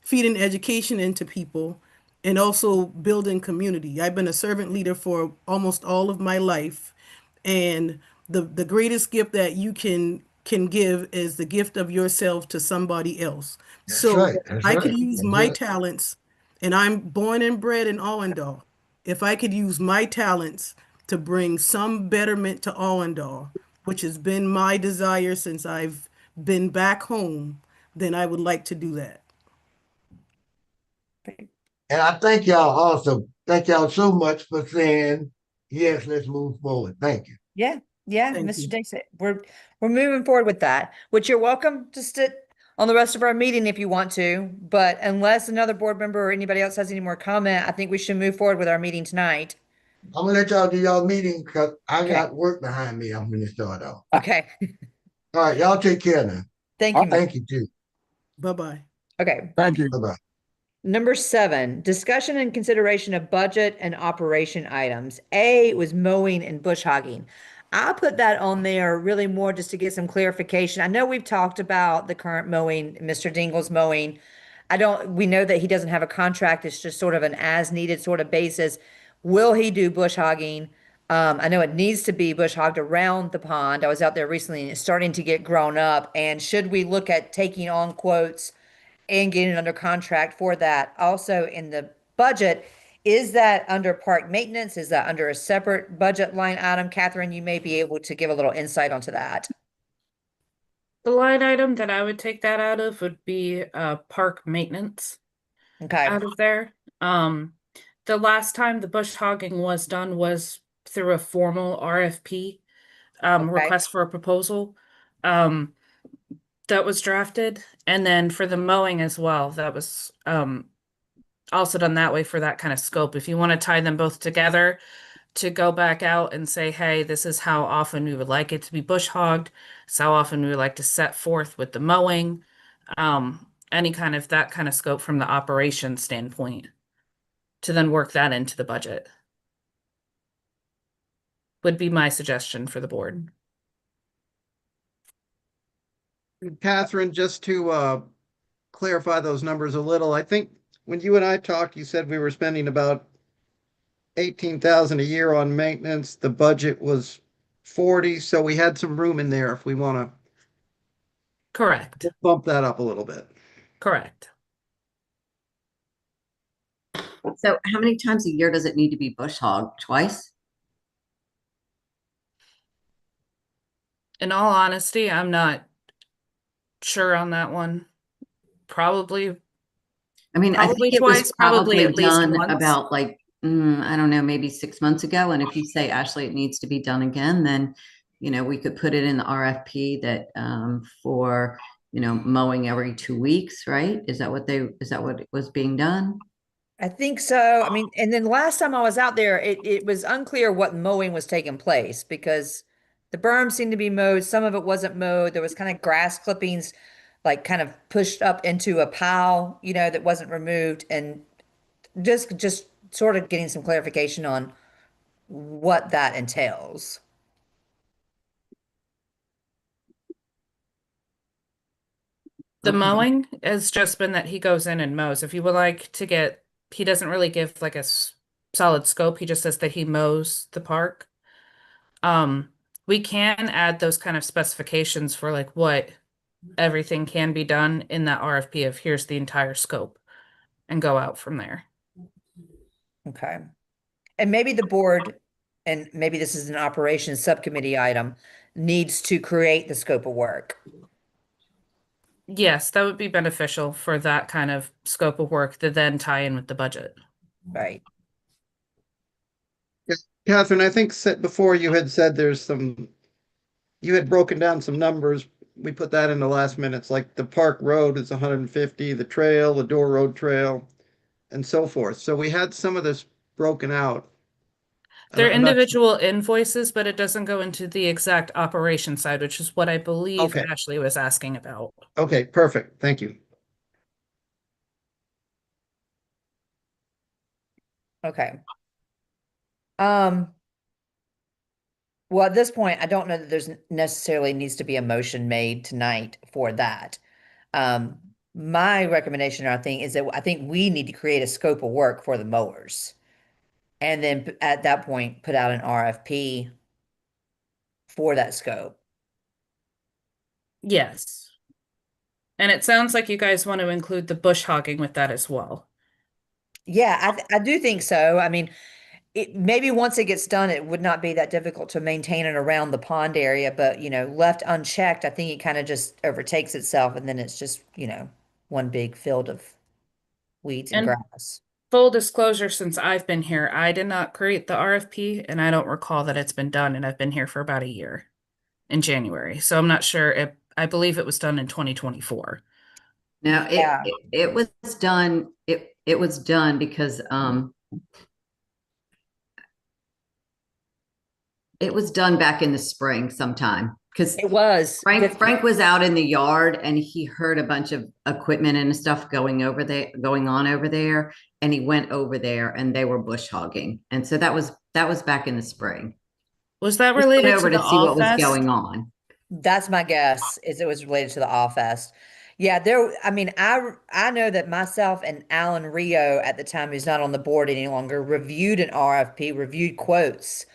feeding education into people, and also building community. I've been a servant leader for almost all of my life, and the greatest gift that you can give is the gift of yourself to somebody else. That's So right. That's I could right. use That's my right. talents, and I'm born and bred in Allendale. If I could use my talents to bring some betterment to Allendale, which has been my desire since I've been back home, then I would like to do that. And I thank y'all also. Thank y'all so much for saying, yes, let's move forward. Thank you. Yeah, yeah, Thank Mr. you. Dixon, we're moving forward with that, which you're welcome to sit on the rest of our meeting if you want to, but unless another board member or anybody else has any more comment, I think we should move forward with our meeting tonight. I'm gonna let y'all do y'all meeting because I Okay, got work behind me. I'm gonna start off. okay. All right, y'all take care now. Thank you, Mike. Thank you too. Bye-bye. Okay. Thank you. Bye bye. Number 7, discussion and consideration of budget and operation items. A was mowing and bush hogging. I put that on there really more just to get some clarification. I know we've talked about the current mowing, Mr. Dingle's mowing. We know that he doesn't have a contract. It's just sort of an as needed sort of basis. Will he do bush hogging? I know it needs to be bush hogged around the pond. I was out there recently and it's starting to get grown up. And should we look at taking on quotes and getting under contract for that? Also in the budget, is that under park maintenance? Is that under a separate budget line item? Catherine, you may be able to give a little insight onto that. The line item that I would take that out of would be park maintenance Okay, out of there. The last time the bush hogging was done was through a formal RFP, okay, request for a proposal, that was drafted. And then for the mowing as well, that was also done that way for that kind of scope. If you want to tie them both together, to go back out and say, hey, this is how often we would like it to be bush hogged. It's how often we would like to set forth with the mowing. Any kind of that kind of scope from the operation standpoint to then work that into the budget would be my suggestion for the board. Catherine, just to clarify those numbers a little, I think when you and I talked, you said we were spending about 18,000 a year on maintenance. The budget was 40, so we had some room in there if we want Correct. to bump that up a little bit. Correct. So how many times a year does it need to be bush hogged? Twice? In all honesty, I'm not sure on that one. Probably, I mean, I probably think it was twice, probably probably at least done once. about like, I don't know, maybe 6 months ago. And if you say, Ashley, it needs to be done again, then, we could put it in the RFP that for, mowing every 2 weeks, right? Is that what was being done? I think so. I mean, and then last time I was out there, it was unclear what mowing was taking place because the berm seemed to be mowed. Some of it wasn't mowed. There was kind of grass clippings, like kind of pushed up into a pile, that wasn't removed, and just sort of getting some clarification on what that entails. The Okay. mowing has just been that he goes in and mows. If you would like to get, he doesn't really give like a solid scope. He just says that he mows the park. Um, we can add those kind of specifications for like what everything can be done in that RFP of here's the entire scope and go out from there. Okay. And maybe the board, and maybe this is an operations subcommittee item, needs to create the scope of work. Yes, that would be beneficial for that kind of scope of work to then tie in with the budget. Right. Catherine, I think before you had said you had broken down some numbers. We put that in the last minutes, like the park road is 150, the trail, the Door Road Trail, and so forth. So we had some of this broken out. They're I'm not sure. individual invoices, but it doesn't go into the exact operation side, which is what I believe Okay. Ashley was asking about. Okay, perfect. Thank you. Okay. Well, at this point, I don't know that there's necessarily needs to be a motion made tonight for that. My recommendation, I think, is that I think we need to create a scope of work for the mowers. And then at that point, put out an RFP for that scope. Yes. And it sounds like you guys want to include the bush hogging with that as well. Yeah, I do think so. I mean, maybe once it gets done, it would not be that difficult to maintain it around the pond area, but left unchecked, I think it kind of just overtakes itself, and then it's just, one big field of weeds and And grass. full disclosure, since I've been here, I did not create the RFP, and I don't recall that it's been done, and I've been here for about a year in January. So I'm not sure if I believe it was done in 2024. No, Yeah, it was done. It was done because it was done back in the spring sometime because it was. Frank was out in the yard and he heard a bunch of equipment and stuff going on over there, and he went over there and they were bush hogging, and so that was back in the spring. Was that Just went related to over the to see All what was Fest? going on. That's my guess, is it was related to the All Fest. Yeah, I mean, I know that myself and Alan Rio at the time, who's not on the board any longer, reviewed an RFP, reviewed quotes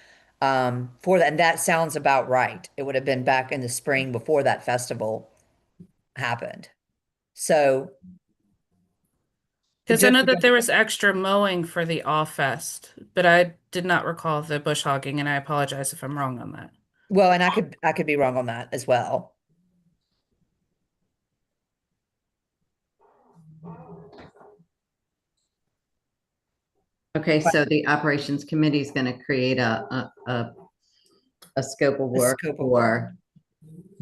for that, and that sounds about right. It would have been back in the spring before that festival happened. So Because I just know to go, that there was extra mowing for the All Fest, but I did not recall the bush hogging, and I apologize if I'm wrong on that. well, and I could be wrong on that as well. Okay, But so the operations committee is going to create a scope of a work scope of work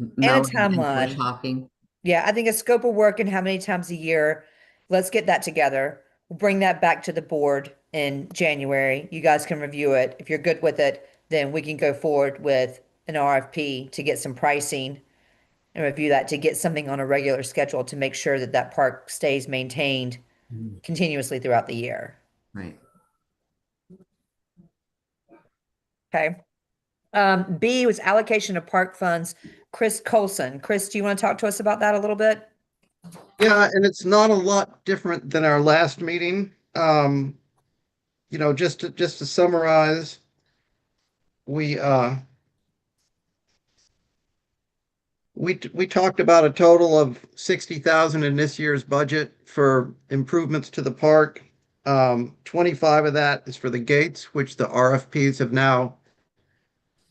for and a mowing and bush timeline. hocking. Yeah, I think a scope of work and how many times a year. Let's get that together. We'll bring that back to the board in January. You guys can review it. If you're good with it, then we can go forward with an RFP to get some pricing and review that to get something on a regular schedule to make sure that that park stays maintained continuously throughout the year. Right. Okay. B was allocation of park funds. Chris Colson. Chris, do you want to talk to us about that a little bit? Yeah, and it's not a lot different than our last meeting. Just to summarize, we we talked about a total of 60,000 in this year's budget for improvements to the park. 25 of that is for the gates, which the RFPs have now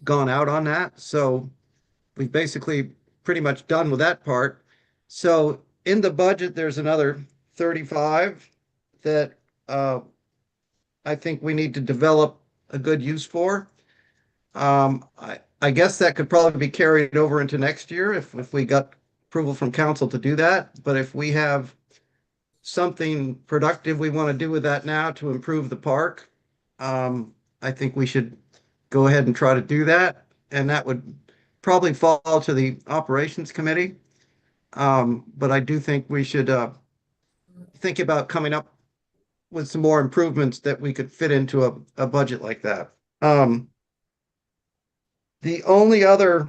gone out on that. So we've basically pretty much done with that part. So in the budget, there's another 35 that I think we need to develop a good use for. I guess that could probably be carried over into next year if we got approval from council to do that. But if we have something productive we want to do with that now to improve the park, I think we should go ahead and try to do that. And that would probably fall to the operations committee. But I do think we should think about coming up with some more improvements that we could fit into a budget like that. The only other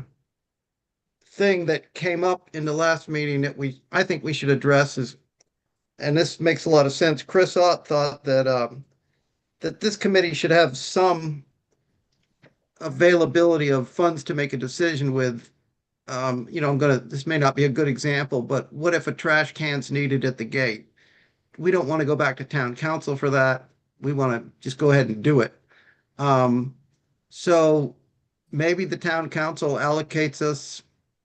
thing that came up in the last meeting that I think we should address is, and this makes a lot of sense. Chris Ott thought that this committee should have some availability of funds to make a decision with. This may not be a good example, but what if a trash can's needed at the gate? We don't want to go back to town council for that. We want to just go ahead and do it. So maybe the town council allocates us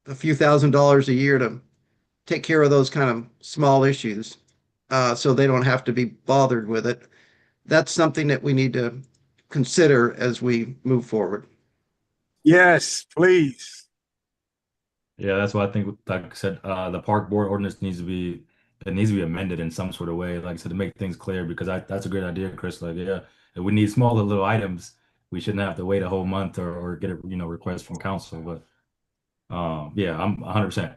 a few $1,000s a year to take care of those kind of small issues, so they don't have to be bothered with it. That's something that we need to consider as we move forward. Yes, please. Yeah, that's why I think, like I said, the park board ordinance needs to be it needs to be amended in some sort of way, like I said, to make things clear. Because that's a great idea, Chris. Like, yeah, if we need smaller little items, we shouldn't have to wait a whole month or get a request from council. But yeah, I'm 100%.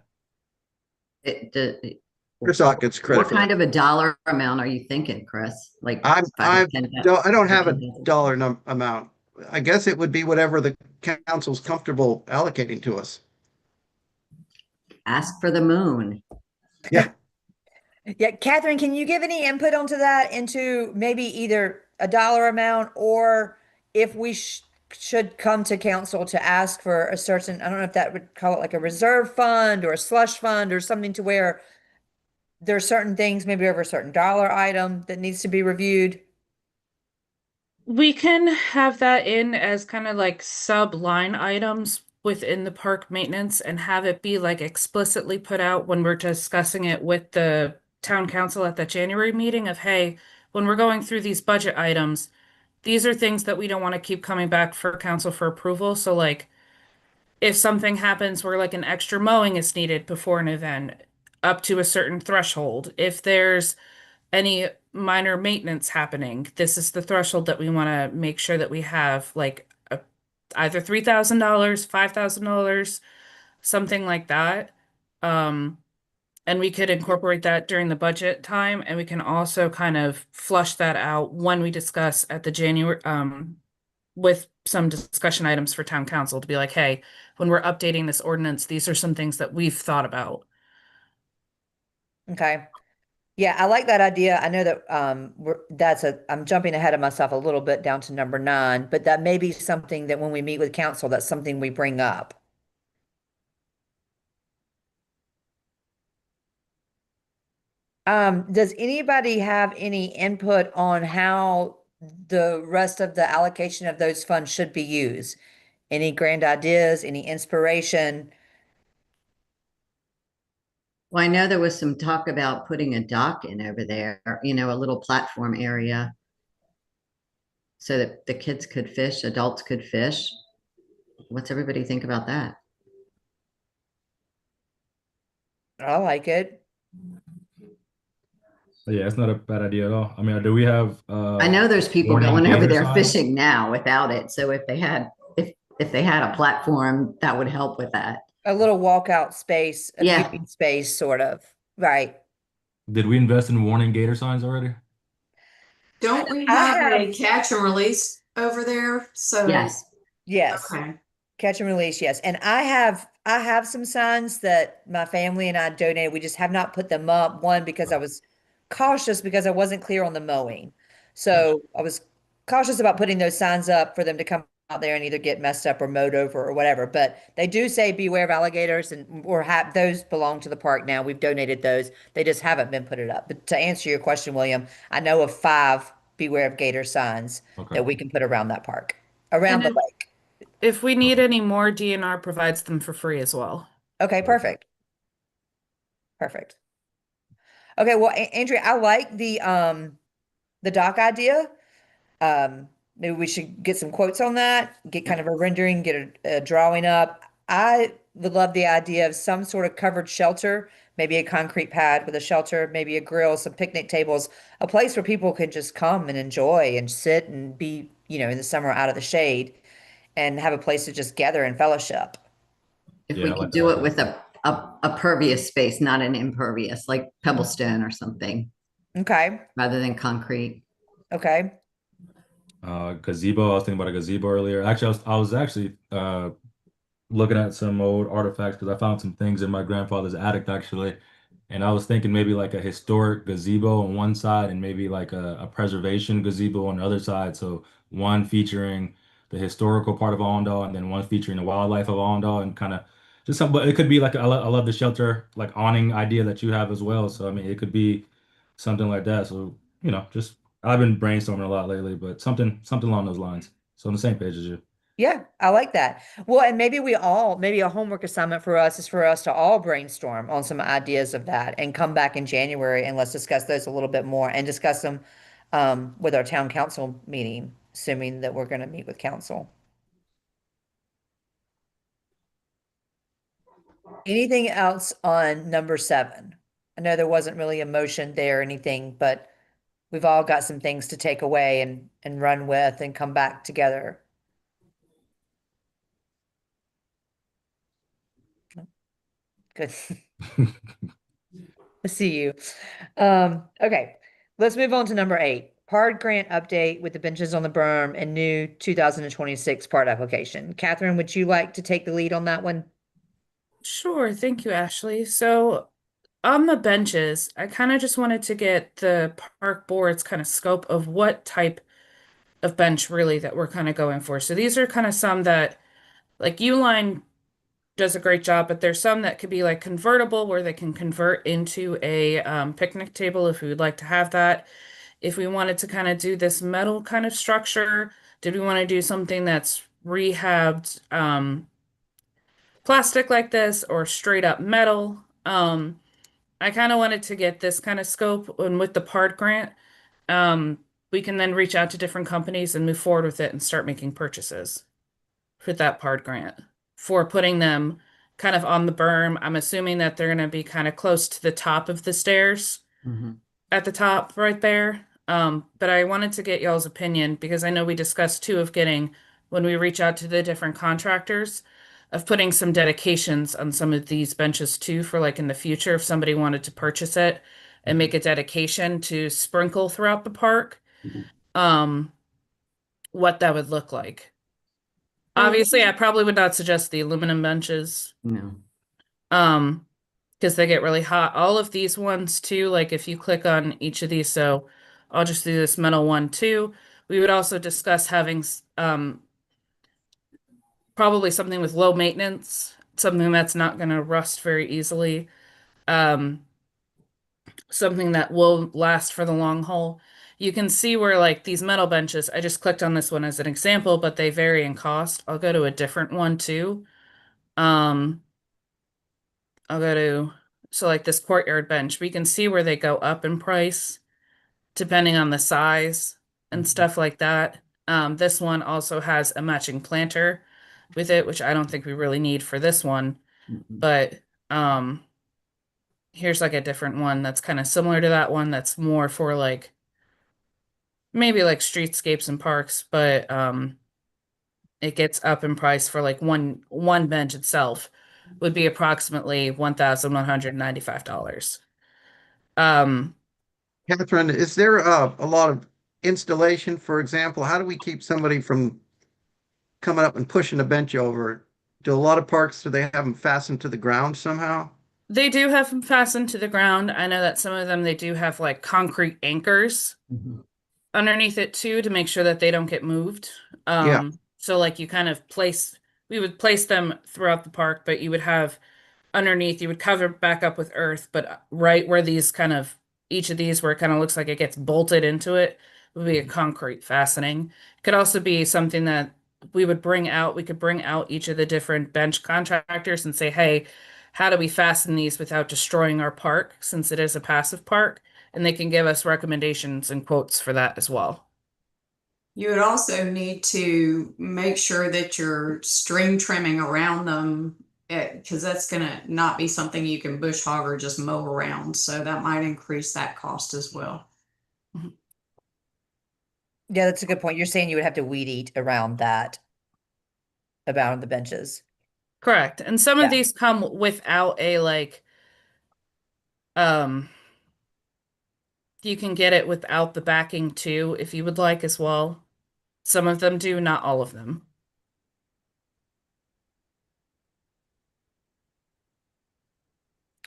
Chris Ott gets credit What for that. kind of a dollar amount are you thinking, Chris? Like I 5 or 10? don't have a dollar amount. I guess it would be whatever the council's comfortable allocating to us. Ask for the moon. Yeah. Yeah, Catherine, can you give any input onto that, into maybe either a dollar amount, or if we should come to council to ask for a certain, I don't know if that would call it like a reserve fund or a slush fund or something, to where there are certain things, maybe over a certain dollar item, that needs to be reviewed. We can have that in as kind of like sub line items within the park maintenance and have it be like explicitly put out when we're discussing it with the town council at the January meeting of, hey, when we're going through these budget items, these are things that we don't want to keep coming back for council for approval. So like if something happens where like an extra mowing is needed before an event up to a certain threshold, if there's any minor maintenance happening, this is the threshold that we want to make sure that we have, like either $3,000, $5,000, something like that. Um, and we could incorporate that during the budget time, and we can also kind of flush that out when we discuss at the January, with some discussion items for town council to be like, hey, when we're updating this ordinance, these are some things that we've thought about. Okay. Yeah, I like that idea. I know that I'm jumping ahead of myself a little bit down to number 9, but that may be something that when we meet with council, that's something we bring up. Does anybody have any input on how the rest of the allocation of those funds should be used? Any grand ideas, any inspiration? Well, I know there was some talk about putting a dock in over there, a little platform area so that the kids could fish, adults could fish. What's everybody think about that? I like it. Yeah, it's not a bad idea at all. I mean, do we have I know there's people warning going over gator there signs? fishing now without it. So if they had a platform, that would help with that. A little walkout space, a Yeah. viewing space, sort of. Right. Did we invest in warning gator signs already? Don't we I have have, a catch and release over there? So, Yes. yes. okay. Catch and release, yes. And I have some signs that my family and I donated. We just have not put them up. One, because I was cautious because I wasn't clear on the mowing. Gotcha. So I was cautious about putting those signs up for them to come out there and either get messed up or mowed over or whatever. But they do say beware of alligators and or have those belong to the park now. We've donated those. They just haven't been put it up. But to answer your question, William, I know of 5 beware of gator signs Okay. that we can put around that park, around And the lake. if we need Perfect. any more, DNR provides them for free as well. Okay, Perfect. perfect. Perfect. Okay, well, Andrea, I like the dock idea. Maybe we should get some quotes on that, get kind of a rendering, get a drawing up. I would love the idea of some sort of covered shelter, maybe a concrete pad with a shelter, maybe a grill, some picnic tables, a place where people can just come and enjoy and sit and be, in the summer out of the shade and have a place to just gather and fellowship. If Yeah, we I like could that do it idea. with a pervious space, not an impervious, like pebblestone or something, Okay. rather than concrete. Okay. Gazebo. I was thinking about a gazebo earlier. Actually, I was actually looking at some old artifacts because I found some things in my grandfather's attic actually. And I was thinking maybe like a historic gazebo on one side and maybe like a preservation gazebo on the other side. So one featuring the historical part of Allendale and then one featuring the wildlife of Allendale and kind of just some, but it could be like, I love the shelter, like awning idea that you have as well. So, I mean, it could be something like that. So, just, I've been brainstorming a lot lately, but something along those lines. So on the same page as you. Yeah, I like that. Well, and maybe a homework assignment for us is for us to all brainstorm on some ideas of that and come back in January and let's discuss those a little bit more and discuss them with our town council meeting, assuming that we're going to meet with council. Anything else on number 7? I know there wasn't really a motion there or anything, but we've all got some things to take away and run with and come back together. Good. I see you. Okay, let's move on to number 8. PARD grant update with the benches on the berm and new 2026 PARD application. Catherine, would you like to take the lead on that one? Sure, thank you, Ashley. So on the benches, I kind of just wanted to get the park board's kind of scope of what type of bench really that we're kind of going for. So these are kind of some that like Uline does a great job, but there's some that could be like convertible where they can convert into a picnic table if we would like to have that. If we wanted to kind of do this metal kind of structure, did we want to do something that's rehabbed plastic like this or straight up metal? I kind of wanted to get this kind of scope, and with the PARD grant, um, we can then reach out to different companies and move forward with it and start making purchases for that PARD grant for putting them kind of on the berm. I'm assuming that they're going to be kind of close to the top of the stairs Mhm. at the top right there. But I wanted to get y'all's opinion because I know we discussed too of getting, when we reach out to the different contractors, of putting some dedications on some of these benches too, for like in the future, if somebody wanted to purchase it and make a dedication to sprinkle throughout the park, um, what that would look like. Obviously, I probably would not suggest the aluminum benches, No. um, because they get really hot. All of these ones too, like if you click on each of these, so I'll just do this metal one too. We would also discuss having probably something with low maintenance, something that's not going to rust very easily, um, something that will last for the long haul. You can see where like these metal benches, I just clicked on this one as an example, but they vary in cost. I'll go to a different one too. Um, I'll go to, so like this courtyard bench, we can see where they go up in price depending on the size and Mhm. stuff like that. This one also has a matching planter with it, which I don't think we really need for this one, Mhm. but um, here's like a different one that's kind of similar to that one that's more for like maybe like streetscapes and parks, but it gets up in price for like one bench itself would be approximately $1,195. Um, Catherine, is there a lot of installation, for example? How do we keep somebody from coming up and pushing a bench over? Do a lot of parks, do they have them fastened to the ground somehow? they do have them fastened to the ground. I know that some of them they do have like concrete anchors Mhm. underneath it too to make sure that they don't get moved. Yeah. So like you kind of we would place them throughout the park, but you would have underneath, you would cover back up with earth, but right where these kind of each of these where it kind of looks like it gets bolted into it would be a concrete fastening. It could also be something that we would bring out. We could bring out each of the different bench contractors and say, hey, how do we fasten these without destroying our park since it is a passive park? And they can give us recommendations and quotes for that as well. You would also need to make sure that you're string trimming around them, because that's gonna not be something you can bush hog or just mow around. So that might increase that cost as well. Yeah, that's a good point. You're saying you would have to weed eat around that, around the benches. Correct. And some of Yeah. these come without a like um you can get it without the backing too if you would like as well. Some of them do, not all of them.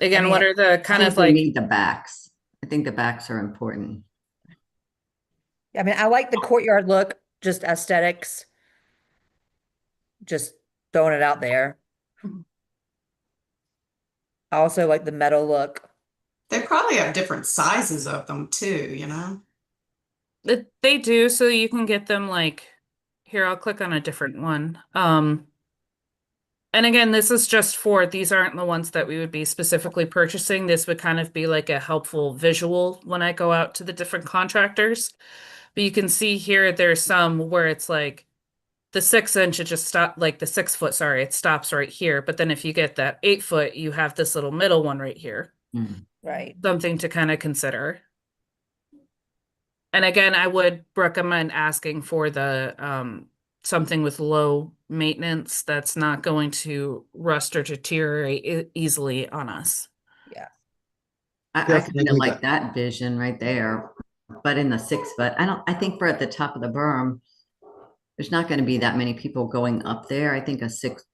I Again, mean, what are the I kind think of we like need the backs. I think the backs are important. I like the courtyard look, just aesthetics, just throwing it out there. I also like the metal look. They probably have different sizes of them too, you know? they do, so you can get them like here, I'll click on a different one. And again, this is just for these aren't the ones that we would be specifically purchasing. This would kind of be like a helpful visual when I go out to the different contractors. But you can see here there's some where it's like the 6 inch, it just stop like the 6 foot, sorry, it stops right here. But then if you get that 8 foot, you have this little middle one right here. Mm. Right. Something to kind of consider. And again, I would recommend asking for the something with low maintenance that's not going to rust or deteriorate easily on us. Yeah. I kind of Definitely. like that vision right there. But in the 6 foot, I think for at the top of the berm, there's not going to be that many people going up there. I think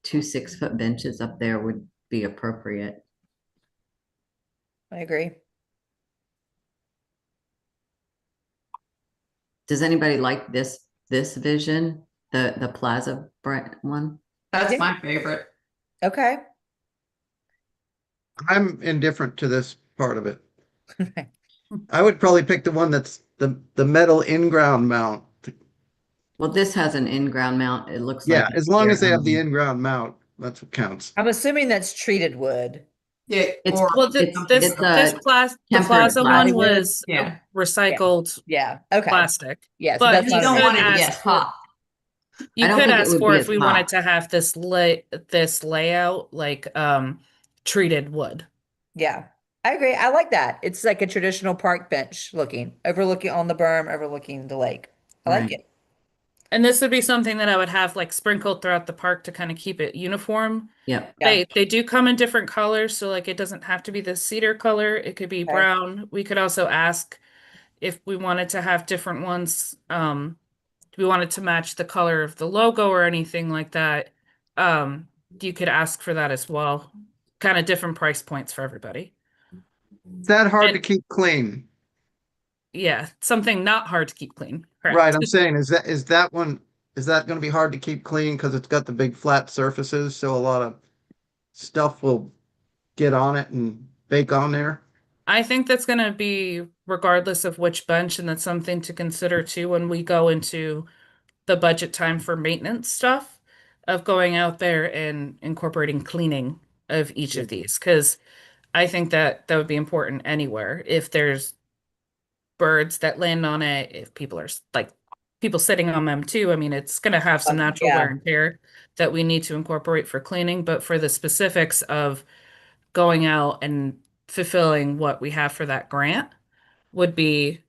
two 6 foot benches up there would be appropriate. I agree. Does anybody like this vision, the plaza one? That's Yeah. my favorite. Okay. I'm indifferent to this part of it. I would probably pick the one that's the metal in-ground mount. Well, this has an in-ground mount. It looks Yeah, like as long as they have the um, in-ground mount, that's what counts. I'm assuming that's treated wood. Yeah, It's or Well, something. it's a the tempered plaza one plywood. was Yeah. recycled Yeah. Okay. plastic. Yeah. So But that's You not you an don't could want it to issue. ask get for hot. I you don't could think it ask would for be if as we wanted hot. to have this layout like treated wood. Yeah. I agree. I like that. It's like a traditional park bench looking, overlooking on the berm, overlooking the lake. I like Right. it. And this would be something that I would have like sprinkled throughout the park to kind of keep it uniform. Yep. Yeah. They do come in different colors, so like it doesn't have to be the cedar color. It could be Okay. brown. We could also ask if we wanted to have different ones, if we wanted to match the color of the logo or anything like that. Um, you could ask for that as well. Kind of different price points for everybody. Is that hard And to keep clean? yeah, something not hard to keep clean. Right, Correct. I'm saying, is that one, is that going to be hard to keep clean because it's got the big flat surfaces, so a lot of stuff will get on it and bake on there? I think that's going to be regardless of which bench, and that's something to consider too when we go into the budget time for maintenance stuff of going out there and incorporating cleaning of each Yeah. of these. Because I think that that would be important anywhere. If there's birds that land on it, if people are like people sitting on them too, I mean, it's going to have some natural wear Yeah. and tear that we need to incorporate for cleaning. But for the specifics of going out and fulfilling what we have for that grant would be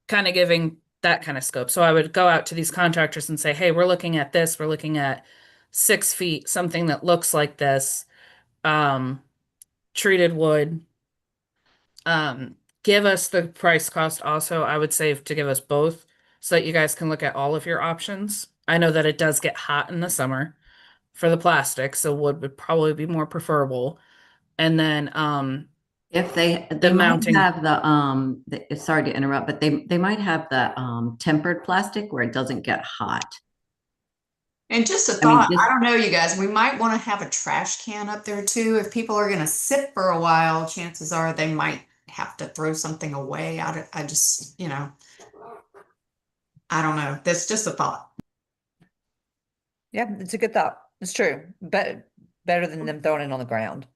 kind of giving that kind of scope. So I would go out to these contractors and say, hey, we're looking at this, we're looking at 6 feet, something that looks like this, um, treated wood. Give us the price cost also. I would say to give us both so that you guys can look at all of your options. I know that it does get hot in the summer for the plastic, so wood would probably be more preferable. And then If they the might mounting. have sorry to interrupt, but they might have the tempered plastic where it doesn't get hot. And just a I mean, thought, I don't know, you guys, we might want to have a trash can up there too. If people are going to sit for a while, chances are they might have to throw something away. I just, I don't know. That's just a thought. Yeah, it's a good thought. It's true. But better than them throwing it on the ground.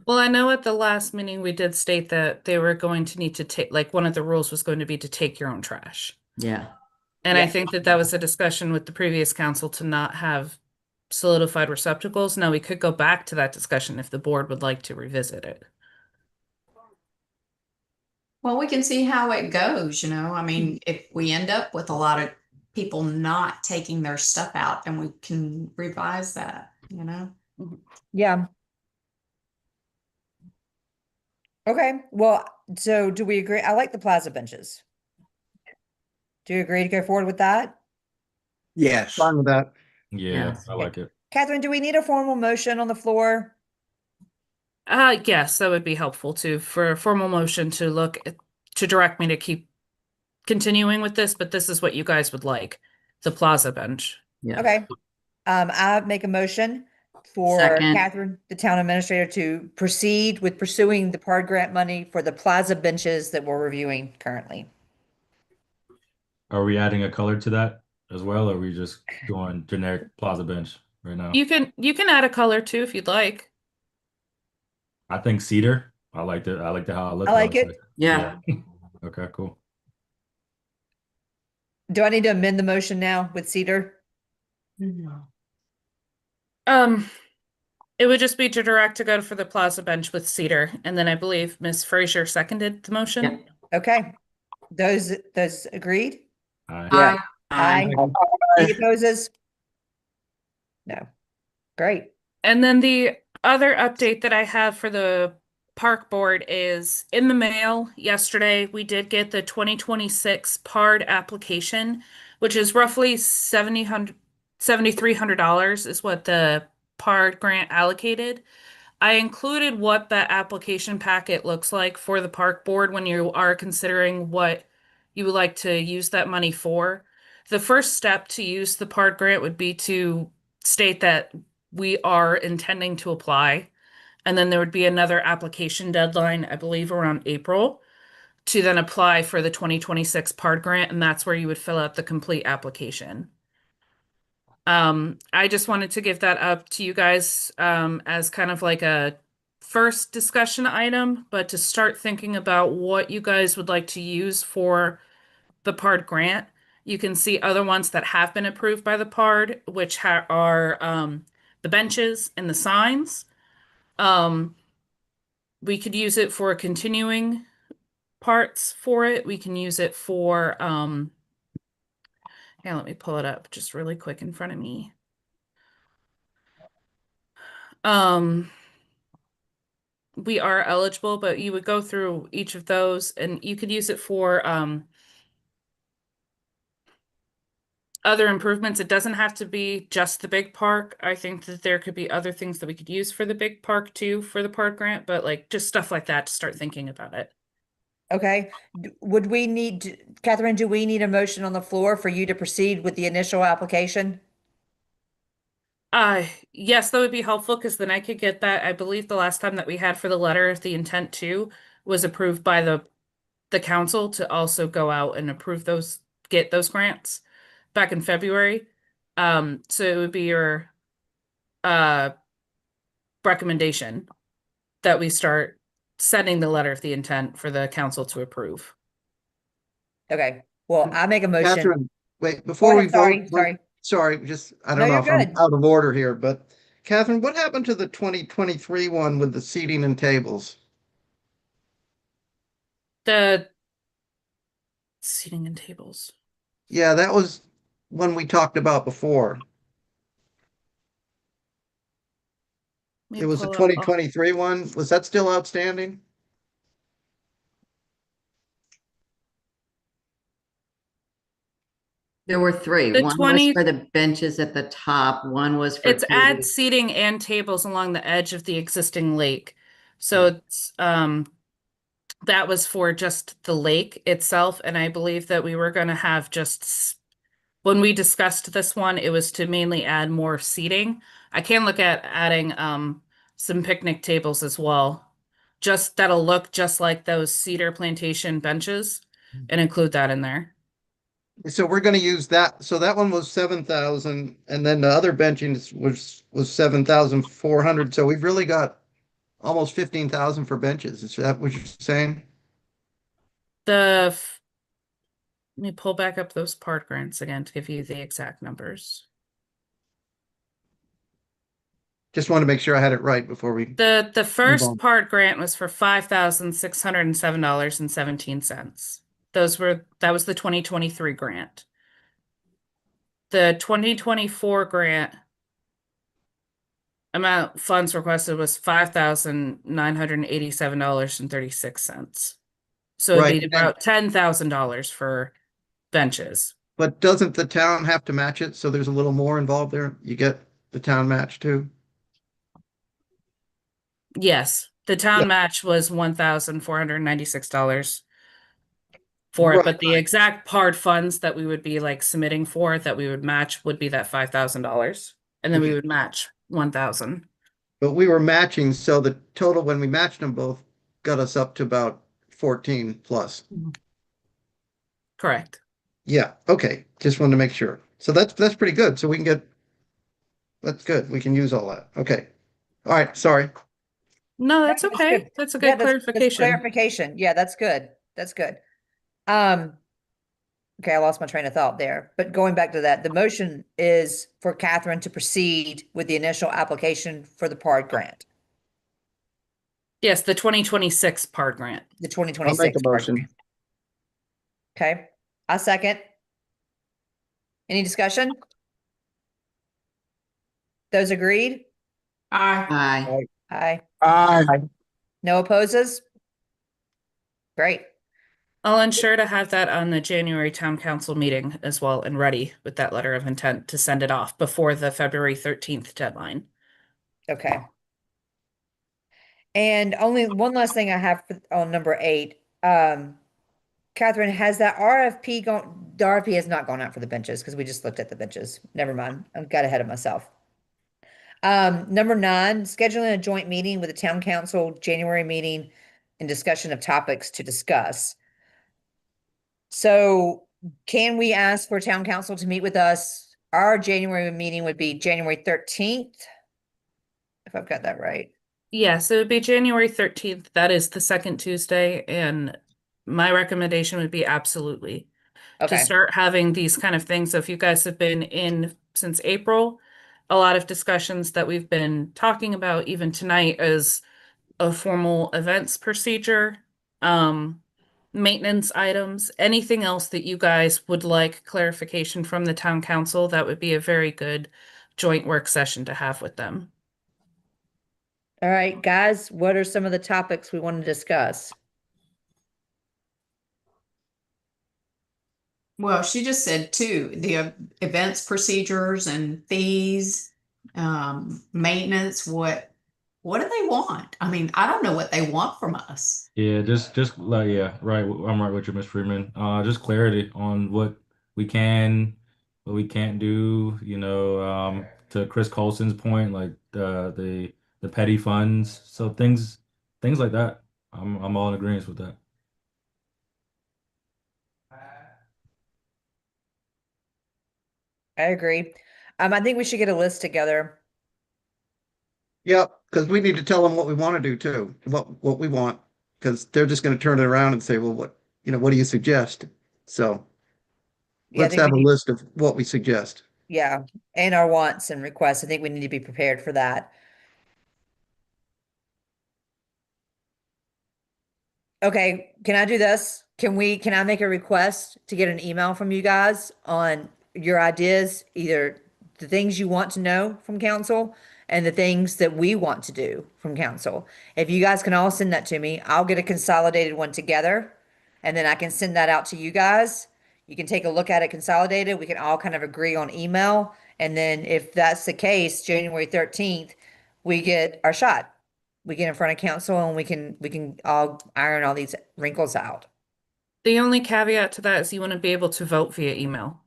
Well, I know at the last meeting we did state that they were going to need to take, like, one of the rules was going to be to take your own trash. yeah. And I Yeah. think that that was a discussion with the previous council to not have solidified receptacles. Now we could go back to that discussion if the board would like to revisit it. Well, we can see how it goes, I mean, if we end up with a lot of people not taking their stuff out, then we can revise that. Yeah. Okay. Well, so do we agree? I like the plaza benches. Do you agree to go forward with that? Yes. Fine with that. Yeah, Yes. I like it. Catherine, do we need a formal motion on the floor? Yes, that would be helpful too, for a formal motion to to direct me to keep continuing with this, but this is what you guys would like, the plaza bench. Yes. Okay. I make a motion for Second. Catherine, the town administrator, to proceed with pursuing the PARD grant money for the plaza benches that we're reviewing currently. Are we adding a color to that as well, or are we just doing generic plaza bench right now? You can add a color too if you'd like. I think cedar. I like it. I like how it looks. I like it. Yeah. Okay, cool. Do I need to amend the motion now with cedar? It would just be to direct to go for the plaza bench with cedar, and then I believe Miss Frazier seconded the motion. Yeah. Okay. Those agreed? All right. Yeah. Aye. Aye. Any opposes? No. Great. And then the other update that I have for the park board is in the mail yesterday. We did get the 2026 PARD application, which is roughly $7,300 is what the PARD grant allocated. I included what that application packet looks like for the park board when you are considering what you would like to use that money for. The first step to use the PARD grant would be to state that we are intending to apply. And then there would be another application deadline, I believe around April, to then apply for the 2026 PARD grant. And that's where you would fill out the complete application. I just wanted to give that up to you guys as kind of like a first discussion item, but to start thinking about what you guys would like to use for the PARD grant. You can see other ones that have been approved by the PARD, which are the benches and the signs. We could use it for continuing parts for it. We can use it for yeah, let me pull it up just really quick in front of me. We are eligible, but you would go through each of those and you could use it for other improvements. It doesn't have to be just the big park. I think that there could be other things that we could use for the big park too, for the park grant, but like just stuff like that to start thinking about it. Okay. Would we need, Catherine, do we need a motion on the floor for you to proceed with the initial application? Yes, that would be helpful because then I could get that. I believe the last time that we had for the letter of the intent to was approved by the council to also go out and approve those, get those grants back in February. So it would be your uh recommendation that we start sending the letter of the intent for the council to approve. Okay. Well, I make a motion. Catherine, wait, Go before we ahead, sorry, vote, sorry. sorry, just, I No, don't know you're if I'm good. out of order here, but Catherine, what happened to the 2023 one with the seating and tables? The seating and tables. Yeah, that was one we talked about before. Let It me was the pull up. 2023 one. Was that still outstanding? There were three. The One was 20, for the benches at the top, one was for it's add tables. seating and tables along the edge of the existing lake. So it's that was for just the lake itself, and I believe that we were going to have just when we discussed this one, it was to mainly add more seating. I can look at adding some picnic tables as well. Just that'll look just like those cedar plantation benches and include that in there. So we're gonna use that. So that one was 7,000 and then the other benching was 7,400. So we've really got almost 15,000 for benches. Is that what you're saying? The Let me pull back up those part grants again to give you the exact numbers. Just want to make sure I had it right before we The move first on. part grant was for $5,607.17. That was the 2023 grant. The 2024 grant amount funds requested was $5,987.36. So it'd Right. be about $10,000 for benches. But doesn't the town have to match it? So there's a little more involved there. You get the town match too. Yes, the town Yeah. match was $1,496 for it, Right, but the exact part funds that we would be like submitting for that we would match would be that $5,000. And then we Okay. would match 1,000. But we were matching, so the total when we matched them both got us up to about 14 plus. Correct. Yeah, okay. Just wanted to make sure. So that's pretty good. So we can get that's good. We can use all that. Okay. All right, sorry. No, No, that's that's okay. good. That's a Yeah, good that's clarification. clarification. Yeah, that's good. That's good. Um, okay, I lost my train of thought there. But going back to that, the motion is for Catherine to proceed with the initial application for the PARD grant, Yes, the 2026 part grant. the I'll make 2026 a PARD motion. grant. Okay, I second. Any discussion? Those agreed? Aye. Aye. Aye. Aye. No opposes? Great. I'll ensure to have that on the January town council meeting as well and ready with that letter of intent to send it off before the February 13th deadline. Okay. And only one last thing I have on number 8. Catherine, has that RFP gone? The RFP has not gone out for the benches because we just looked at the benches. Never mind. I got ahead of myself. Number 9, scheduling a joint meeting with the town council, January meeting and discussion of topics to discuss. So can we ask for town council to meet with us? Our January meeting would be January 13th, if I've got that right. Yes, it would be January 13th. That is the second Tuesday. And my recommendation would be absolutely to Okay. start having these kind of things. So if you guys have been in since April, a lot of discussions that we've been talking about even tonight is a formal events procedure, maintenance items, anything else that you guys would like clarification from the town council, that would be a very good joint work session to have with them. All right, guys, what are some of the topics we want to discuss? Well, she just said two, the events procedures and fees, maintenance, what do they want? I mean, I don't know what they want from us. Yeah, just like yeah, right. I'm right with you, Miss Freeman. Just clarity on what we can't do. To Chris Colson's point, like the petty funds. So things like that. I'm all in agreement with that. I agree. I think we should get a list together. Yep, because we need to tell them what we want to do too, what we want, because they're just going to turn it around and say, well, what do you suggest? So Yeah, I let's think we have a need, list of what we suggest. yeah, and our wants and requests. I think we need to be prepared for that. Okay, can I do this? Can I make a request to get an email from you guys on your ideas, either the things you want to know from council and the things that we want to do from council? If you guys can all send that to me, I'll get a consolidated one together and then I can send that out to you guys. You can take a look at it consolidated. We can all kind of agree on email. And then if that's the case, January 13th, we get our shot. We get in front of council and we can all iron all these wrinkles out. The only caveat to that is you wouldn't be able to vote via email.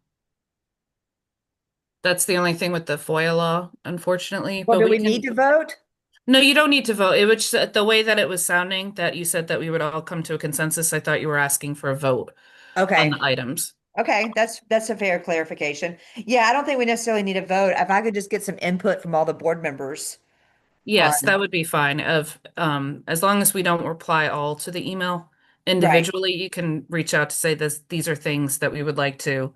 That's the only thing with the FOIA law, unfortunately. Well, But do we we need can, to vote? no, you don't need to vote. It was the way that it was sounding that you said that we would all come to a consensus. I thought you were asking for a vote on the Okay. items. Okay, that's a fair clarification. Yeah, I don't think we necessarily need a vote. If I could just get some input from all the board members Yes, on, that would be fine. As long as we don't reply all to the email right. individually, you can reach out to say this, these are things that we would like to.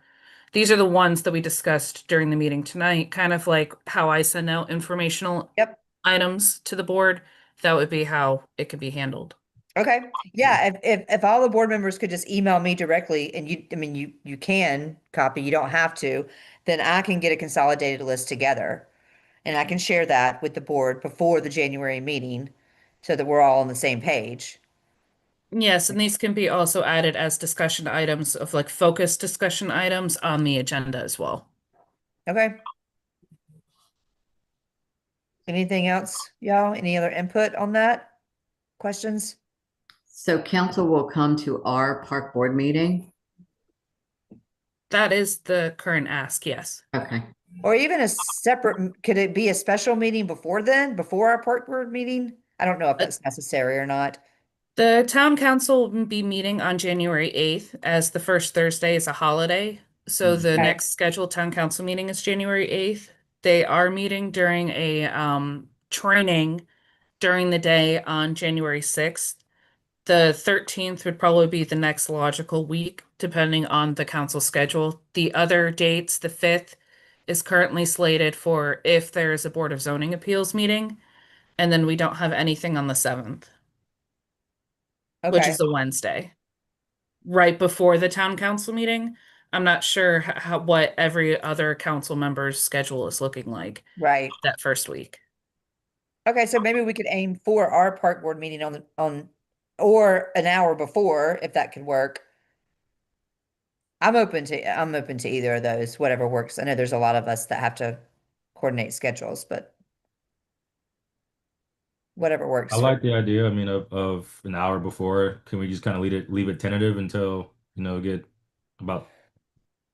These are the ones that we discussed during the meeting tonight, kind of like how I send out informational Yep. items to the board. That would be how it could be handled. Okay. Yeah, if all the board members could just email me directly and I mean you can copy, you don't have to, then I can get a consolidated list together and I can share that with the board before the January meeting so that we're all on the same page. Yes, and these can be also added as discussion items of like focused discussion items on the agenda as well. Okay. Anything else, y'all? Any other input on that? Questions? So council will come to our park board meeting. That is the current ask, yes. Okay. Or even a separate, could it be a special meeting before then, before our park board meeting? I don't know if Uh, that's necessary or not. The town council will be meeting on January 8th as the first Thursday is a holiday. So the Okay. next scheduled town council meeting is January 8th. They are meeting during a training during the day on January 6th. The 13th would probably be the next logical week, depending on the council schedule. The other dates, the 5th is currently slated for if there is a Board of Zoning Appeals meeting, and then we don't have anything on the 7th, which Okay. is a Wednesday, right before the town council meeting. I'm not sure what every other council member's schedule is looking like Right. that first week. Okay, so maybe we could aim for our park board meeting on or an hour before if that could work. I'm open to either of those, whatever works. I know there's a lot of us that have to coordinate schedules, but whatever I works for. like the idea. I mean, of an hour before. Can we just kind of leave it tentative until, get about,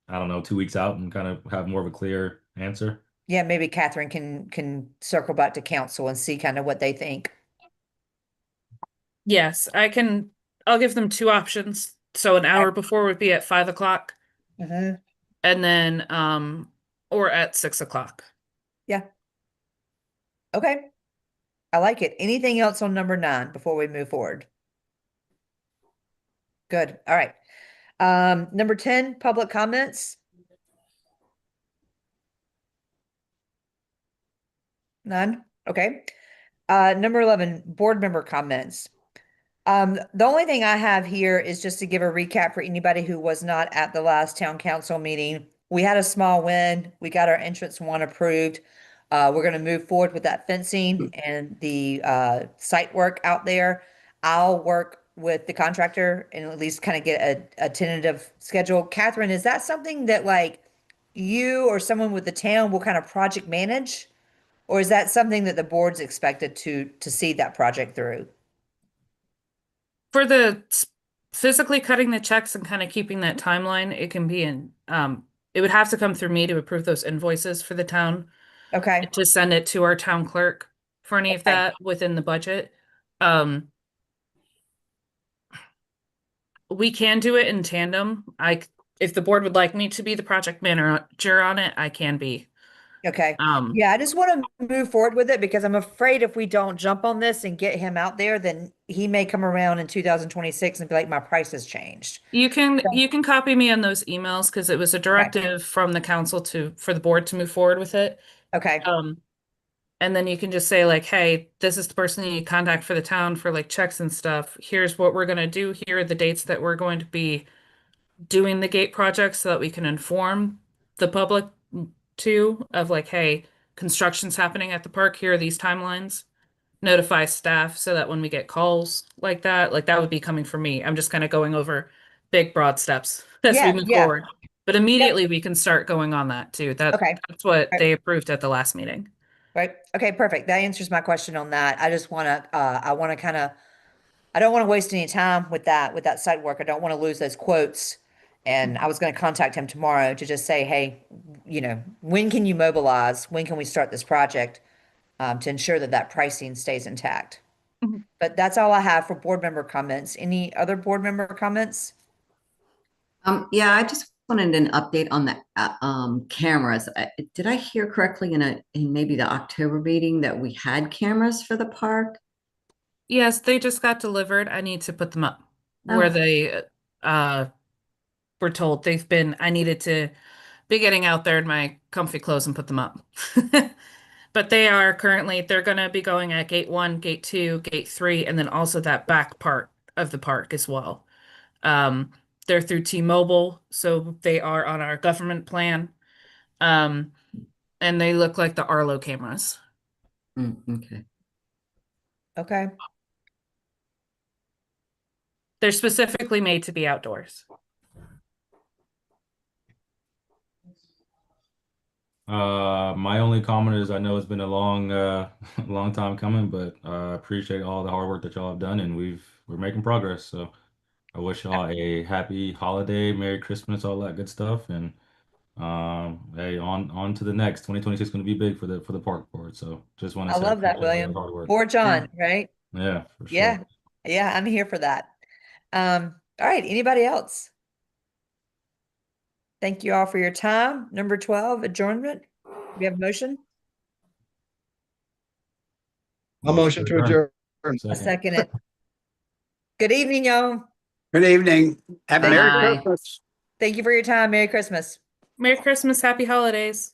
I don't know, 2 weeks out and kind of have more of a clear answer? Yeah, maybe Catherine can circle back to council and see kind of what they think. Yes, I'll give them two options. So an hour before would be at 5 o'clock, Hmm. and then or at 6 o'clock. Yeah. Okay. I like it. Anything else on number 9 before we move forward? Good. All right. Number 10, public comments. None. Okay. Number 11, board member comments. The only thing I have here is just to give a recap for anybody who was not at the last town council meeting. We had a small win. We got our entrance one approved. We're going to move forward with that fencing and the site work out there. I'll work with the contractor and at least kind of get a tentative schedule. Catherine, is that something that like you or someone with the town will kind of project manage? Or is that something that the board's expected to see that project through? For the physically cutting the checks and kind of keeping that timeline, it can be it would have to come through me to approve those invoices for the town Okay. to send it to our town clerk for any of Okay. that within the budget. Um, we can do it in tandem. If the board would like me to be the project manager on it, I can be. Okay. Um, Yeah, I just want to move forward with it because I'm afraid if we don't jump on this and get him out there, then he may come around in 2026 and be like, my price has changed. So- you can copy me on those emails because it was a Okay. directive from the council for the board to move forward with it. Okay. Um, And then you can just say like, hey, this is the person you need to contact for the town for like checks and stuff. Here's what we're going to do. Here are the dates that we're going to be doing the gate project so that we can inform the public too of like, hey, construction's happening at the park. Here are these timelines. Notify staff so that when we get calls like that would be coming from me. I'm just kind of going over big broad steps as we Yeah, move yeah. forward. But Yep. immediately we can start going on that too. Okay. That's what Right. they approved at the last meeting. Right. Okay, perfect. That answers my question on that. I just want to I want to kind of I don't want to waste any time with that site work. I don't want to lose those quotes. And I was going to contact him tomorrow to just say, hey, when can you mobilize? When can we start this project to ensure that that pricing stays intact? Mhm. But that's all I have for board member comments. Any other board member comments? Yeah, I just wanted an update on the cameras. Did I hear correctly in maybe the October meeting that we had cameras for the park? Yes, they just got delivered. I need to put them up where Oh, they uh were told I needed to be getting out there in my comfy clothes and put them up. But they're going to be going at gate 1, gate 2, gate 3, and then also that back part of the park as well. Um, they're through T-Mobile, so they are on our government plan. Um, and they look like the Arlo cameras. okay. Okay. They're specifically made to be outdoors. My only comment is I know it's been a long, long time coming, but I appreciate all the hard work that y'all have done, and we're making progress. So I wish y'all a happy holiday, Merry Christmas, all that good stuff, and hey, on to the next. 2026 is going to be big for the park board. So just want to I say I love that, appreciate all your William. hard work. For Yeah. John, right? Yeah, for sure. Yeah. Yeah, I'm here for that. All right, anybody else? Thank you all for your time. Number 12, adjournment. We have a motion. A motion to adjourn. I Second. second it. Good evening, y'all. Good evening. Happy Thank Merry Bye. Christmas. Thank you for your time. Merry Christmas. Merry Christmas, happy holidays.